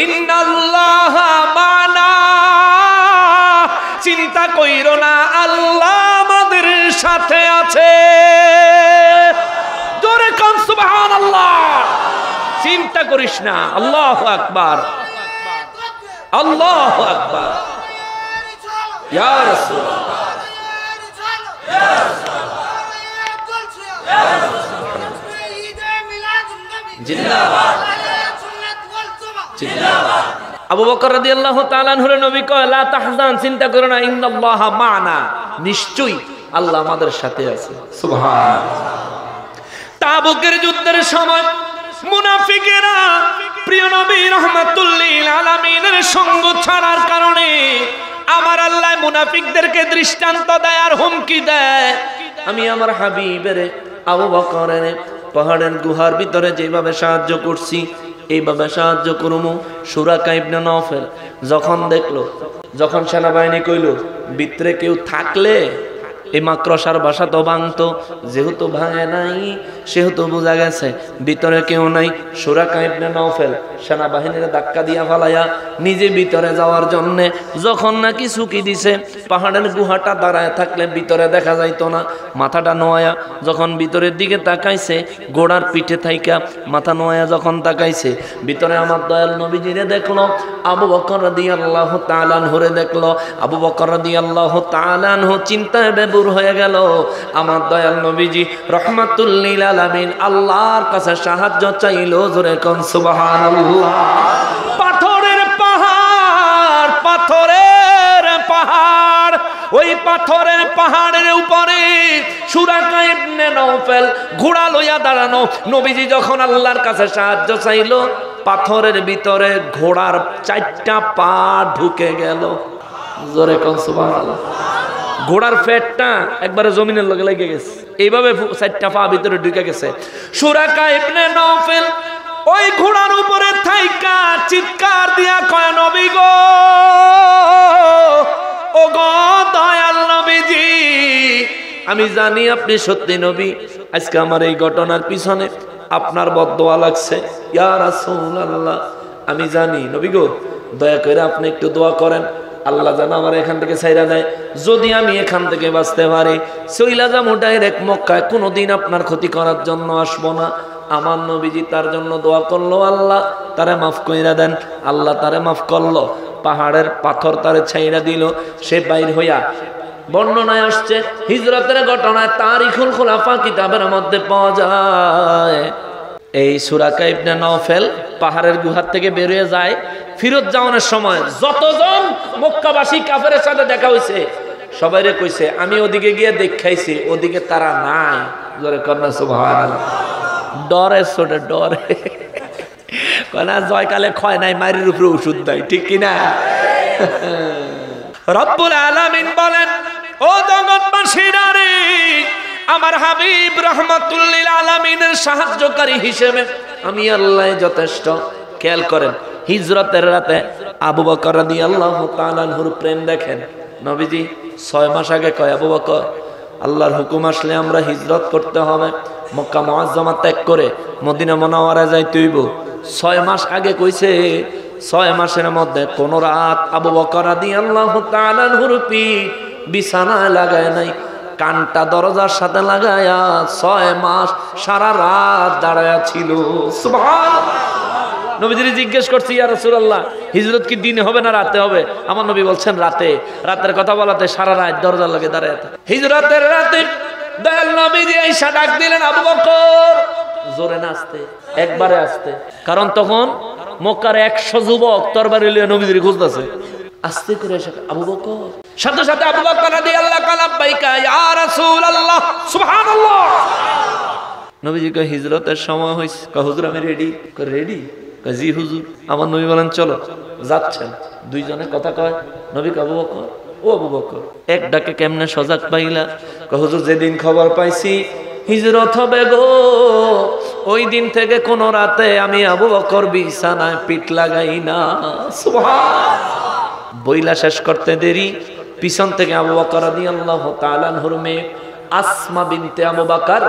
ইন্নাল্লাহা মানা, চিন্তা কইরো না, আল্লাহ আমাদের সাথে আছে। জোরে কান সুবহানাল্লাহ। চিন্তা করিস না। আল্লাহু আকবার, আল্লাহু আকবার। ইয়া রাসূলুল্লাহ, ইয়া জিন্দাবাদ, জিন্দাবাদ। আবু বকর রাদিয়াল্লাহু তাআলা আনহু নবী কয়, লা তাহজান, চিন্তা করো না, ইন্নাল্লাহা মা'না, নিশ্চয়ই আল্লাহ আমাদের সাথে আছে। সুবহানাল্লাহ। তাবুকের যুদ্ধের সময় মুনাফিকেরা প্রিয় নবী রাহমাতুল লিল আলামিনের সঙ্গ ছাড়ার কারণে আমার আল্লাহ মুনাফিকদেরকে দৃষ্টান্ত দেয় আর হুমকি দেয়। আমি আমার হাবিবের আবু বকরের পাহাড়ের গুহার ভিতরে যেভাবে সাহায্য করছি এইভাবে সাহায্য করবো। সুরাকা ইবনে নফেল যখন দেখলো, যখন সেনাবাহিনী কইল ভিতরে কেউ থাকলে এই মাকড়সার বাসা তো ভাঙতো, যেহেতু ভাঙে নাই সেহেতু বোঝা গেছে ভিতরে কেউ নাই। সুরাকা ইবনে নফেল সেনাবাহিনীর ধাক্কা দিয়া ফালাইয়া নিজে ভিতরে যাওয়ার জন্য যখন নাকি চুকি দিছে, পাহাড়ের গুহাটা দাঁড়ায় থাকলে ভিতরে দেখা যাইতো না, মাথাটা নোয়া যখন ভিতরের দিকে তাকাইছে, গোড়ার পিঠে থাইকা মাথা নোয়া যখন তাকাইছে, ভিতরে আমার দয়াল নবীজিরে দেখলো, আবু বকর রাদিয়াল্লাহু তাআলা আনহুরে দেখলো। আবু বকর রাদিয়াল্লাহু তাআলা আনহু চিন্তায় বেবুর হয়ে গেল। আমার দয়াল নবীজি রাহমাতুল লিল আলামিন আল্লাহর কাছে সাহায্য চাইলো। জোরে কোন সুবহানাল্লাহ। পাথরের পাহাড়, পাথরের পাহাড়, ওই পাথরের পাহাড়ের উপরে সুরাকা ইবনে নফেল ঘোড়া লইয়া দাঁড়ানো। নবীজি যখন আল্লাহর কাছে সাহায্য চাইলো, পাথরের ভিতরে ঘোড়ার 4টা পা ঢুকে গেল। জোরে কোন সুবহানাল্লাহ। ঘোড়ার পেটটা একবারে জমিনের লগে লেগে গেছে, এইভাবে 4টা পা ভিতরে ঢুকে গেছে। সুরাকা ইবনে নফেল ওই ঘোড়ার উপরে থাইকা চিৎকার দিয়া কয়, নবী গো, ও গো দয়াল নবীজি, আমি জানি আপনি সত্যি নবী, আজকে আমার এই ঘটনার পিছনে আপনার বদদোয়া লাগছে। ইয়া রাসূলুল্লাহ, আমি জানি নবী গো, দয়া করে আপনি একটু দোয়া করেন, আল্লাহ যেন আমার এখান থেকে ছাইরা দেয়। যদি আমি এখান থেকে বাঁচতে পারি, চইলা যাবো ডাইরেক্ট মক্কায়, কোনোদিন আপনার ক্ষতি করার জন্য আসবো না। আমার নবীজি তার জন্য দোয়া করলো, আল্লাহ তারে মাফ কইরা দেন। আল্লাহ তারে মাফ করলো, পাহাড়ের পাথর তারে ছাইরা দিল। সে বাইর হইয়া, বর্ণনায় আসছে হিজরতের ঘটনায় তারিখুল খুলাফা কিতাবের মধ্যে পাওয়া যায়, এই সুরাকা ইবনে নফেল পাহাড়ের গুহার থেকে বেরিয়ে যায়। ফিরত যাওয়ার সময় যতজন মক্কাবাসী কাফেরের সাথে দেখা হয়েছে সবাইরে কইছে, আমি ওদিকে গিয়ে দেখাইছি, ওদিকে তারা নাই। জোরে কন্যা সুবহানাল্লাহ। ডরে ছোটে ডরে কনা জয়কালে ক্ষয় নাই, মারির উপরে ওষুধ দেয়, ঠিক কিনা? রব্বুল আলামিন বলেন, ও জগৎবাসীরা রে, আমার হাবিব রাহমাতুল লিল আলামিনের সাহায্যকারী হিসেবে আমি আল্লাহ যথেষ্ট। খেয়াল করেন, হিজরতের রাতে আবু বকর রাদিয়াল্লাহু তাআলা আনহুর প্রেম দেখেন। নবীজি 6 মাস আগে কয়, আবু বকর, আল্লাহর হুকুম আসলে আমরা হিজরত করতে হবে, মক্কা মুআজ্জামা ত্যাগ করে মদিনা মুনাওয়ারায় যাইতে হইব। 6 মাস আগে কইছে, 6 মাসের মধ্যে কোন রাত আবু বকর রাদিয়াল্লাহু তাআলা আনহুর পিঠ বিছানায় লাগায় নাই, কানটা দরজার সাথে লাগায়া 6 মাস সারা রাত দাঁড়ায়া ছিল। সুবহানাল্লাহ। নবীজি জিজ্ঞেস করছে, ইয়া রাসূলুল্লাহ, হিজরত কি দিনে হবে না রাতে হবে? আমার নবী বলছেন রাতে। রাতের কথা বলাতে সারা রাত দরজার লগে দাঁড়ায় থাকে। হিজরতের রাতে দয়াল নবীজি আয়েশা ডাক দিলেন, আবু বকর জোরে না আসতে? একবারে আসতে। কারণ তখন মক্কার 100 যুবক তরবারি লিয়ে নবীজির খুঁজতেছে। আস্তে করে এসে আবু বকর, সাথে সাথে আবু বকর রাদিয়াল্লাহু তাআলা বাইকা ইয়া রাসূলুল্লাহ সুবহানাল্লাহ। নবীজি কয় হিজরতের সময় হইছে। কয় হুজুর আমি রেডি। কয় রেডি? কয় জি হুজুর। আমার নবী বলেন চলো। যাচ্ছেন। দুইজনে কথা কয়। নবী কয় আবু বকর, ও আবু বকর, এক ডাকে কেমনে সজাগ পাইলা? কয় হুজুর যেদিন খবর পাইছি হিজরত হবে গো, ওই দিন থেকে কোন রাতে আমি আবু বকর বিছানায় পিঠ লাগাই না। সুবহানাল্লাহ। বইলা শেষ করতে দেরি পিছন থেকে আবু বকর রাদিয়াল্লাহু তাআলা আনহুর মেয়ে আসমা বিনতে আবু বকর,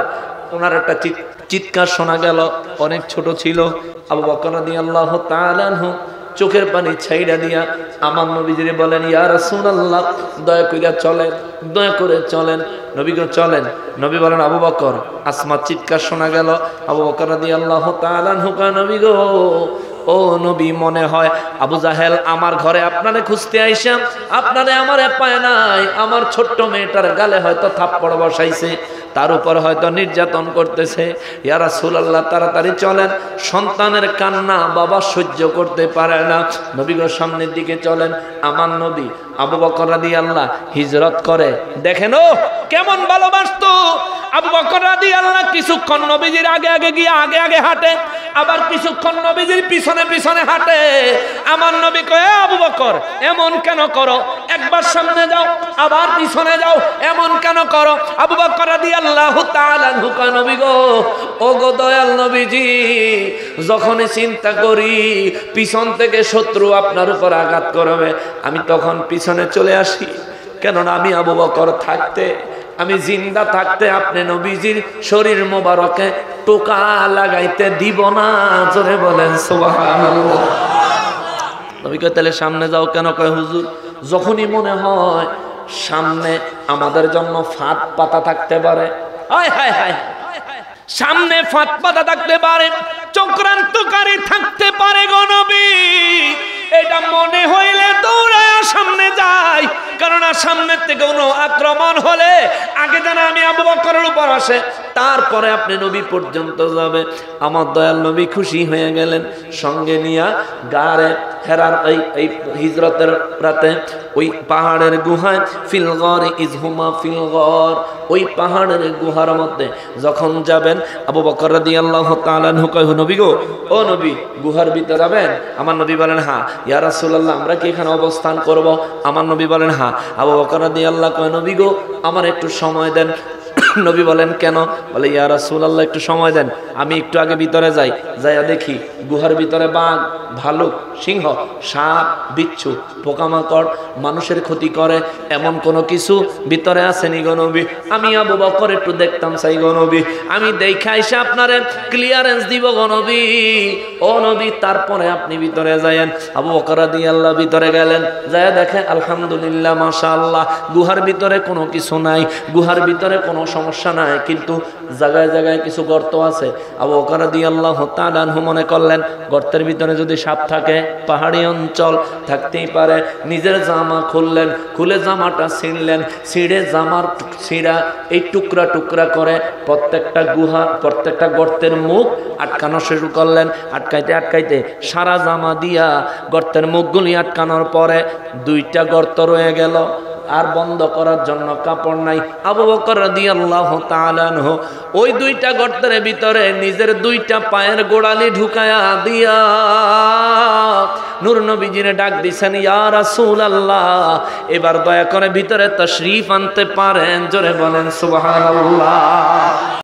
ওনার একটা চিৎকার শোনা গেল। অনেক ছোট ছিল। আবু বকর রাদিয়াল্লাহু তাআলা আনহু চোখের পানি ছাইড়া দিয়া আমার নবীজিরে বলেন ইয়া রাসূলুল্লাহ দয়া কইরা চলেন, দয়া করে চলেন। নবী গো চলেন। নবী বলেন আবু বকর। আসমা চিৎকার শোনা গেল। আবু বকর রাদিয়াল্লাহু তাআলা আনহু কয় নবী গো, ও নবী মনে হয় আবু জাহেল আমার ঘরে আপনারে খুঁজতে আইসা আপনারে আমারে পায় নাই, আমার ছোট্ট মেয়েটার গালে হয়তো থাপ্পড় বসাইছে, তার উপর হয়তো নির্যাতন করতেছে। ইয়া রাসূলুল্লাহ তাড়াতাড়ি চলেন, সন্তানের কান্না বাবা সহ্য করতে পারে না। নবী গো সামনের দিকে চলেন। আমার নবী আবু বকর রাদিয়াল্লাহু হিজরত করে। দেখেন ও কেমন ভালোবাসতো। আবু বকর রাদিয়াল্লাহু কিছুক্ষণ নবীজির আগে আগে গিয়ে আগে আগে হাঁটে, আবার কিছুক্ষণ নবীজির পিছনে পিছনে হাঁটে। আমার নবী কয় আবু বকর এমন কেন করো? একবার সামনে যাও আবার পিছনে যাও, এমন কেন করো? আবু বকর রাদিয়াল্লাহু তাআলা আনহু কয় নবী গো, ও গো দয়াল নবীজি, যখনই চিন্তা করি পিছন থেকে শত্রু আপনার উপর আঘাত করবে, আমি তখন পিছনে চলে আসি। কেননা আমি আবু বকর থাকতে, আমি জিন্দা থাকতে আপনি নবীজির শরীর মোবারকে টোকা লাগাইতে দিব না। জোরে বলেন সুবহানাল্লাহ। নবী কয় তাহলে সামনে যাও কেন? কয় হুজুর যখনই মনে হয় সামনে আমাদের জন্য ফাঁদ পাতা থাকতে পারে, হায় হায় হায়, সামনে ফাঁদ পাতা থাকতে পারে, চক্রান্তকারী থাকতে পারে গো নবী, এটা মনে হইলে দৌড়ায় সামনে যাই। কেননা সামনের থেকে কোনো আক্রমণ হলে আগে যেন আমি আবু বকরের উপর আসে, তারপরে আপনি নবী পর্যন্ত যাবে। আমার দয়াল নবী খুশি হয়ে গেলেন। সঙ্গে নিয়া গারে হেরার এই হিজরতের রাতে ওই পাহাড়ের গুহায় ফিল গর ইজহুমা ফিল গর, ওই পাহাড়ের গুহার মধ্যে যখন যাবেন আবু বকর রাদিয়াল্লাহু তাআলা আনহু কয় নবী গো, ও নবী গুহার ভিতরে যাবেন? আমার নবী বলেন হ্যাঁ। ইয়া রাসূলুল্লাহ আমরা কি এখানে অবস্থান করব? আমার নবী বলেন হ্যাঁ। আবু বকর রাদিয়াল্লাহু কয় নবী গো আমার একটু সময় দেন। নবী বলেন কেন? বলে ইয়া রাসূলুল্লাহ একটু সময় দেন, আমি একটু আগে ভিতরে যাই, যাইয়া দেখি গুহার ভিতরে বাঘ, ভালুক, সিংহ, সাপ, বিচ্ছু, পোকামাকড় মানুষের ক্ষতি করে এমন কোনো কিছু ভিতরে আসেনি গো নবী। আমি আবু বকর একটু দেখতাম চাই গো নবী, আমি দেখা এসে আপনারে ক্লিয়ারেন্স দিব গো নবী। ও নবী তারপরে আপনি ভিতরে যায়েন। আবু বকর রাদিয়াল্লাহু ভিতরে গেলেন, যায়া দেখেন আলহামদুলিল্লাহ মাশাআল্লাহ গুহার ভিতরে কোনো কিছু নাই, গুহার ভিতরে কোনো সমস্যা নাই, কিন্তু জায়গায় জায়গায় কিছু গর্ত আছে। আবু বকর রাদিয়াল্লাহু তাআলা আনহু মনে করলেন গর্তের ভিতরে যদি সাপ থাকে, পাহাড়ি অঞ্চল থাকতেই পারে। নিজের জামা খুললেন, খুলে জামাটা ছিঁড়লেন, ছিঁড়ে জামার ছিঁড়া এই টুকরা টুকরা করে প্রত্যেকটা গুহা প্রত্যেকটা গর্তের মুখ আটকানো শুরু করলেন। আটকাইতে আটকাইতে সারা জামা দিয়া গর্তের মুখগুলি আটকানোর পরে 2টা গর্ত রয়ে গেল, আর বন্ধ করার জন্য কাপড় নাই। আবু বকর রাদিয়াল্লাহু তাআলা আনহু ওই 2টা গর্তের ভিতরে নিজের 2টা পায়ের গোড়ালি ঢুকায়া দিয়া নূর নবীজিরে ডাক দিছেন ইয়া রাসূলুল্লাহ এবার দয়া করে ভিতরে তাশরীফ আনতে পারেন? জোরে বলেন সুবহানাল্লাহ।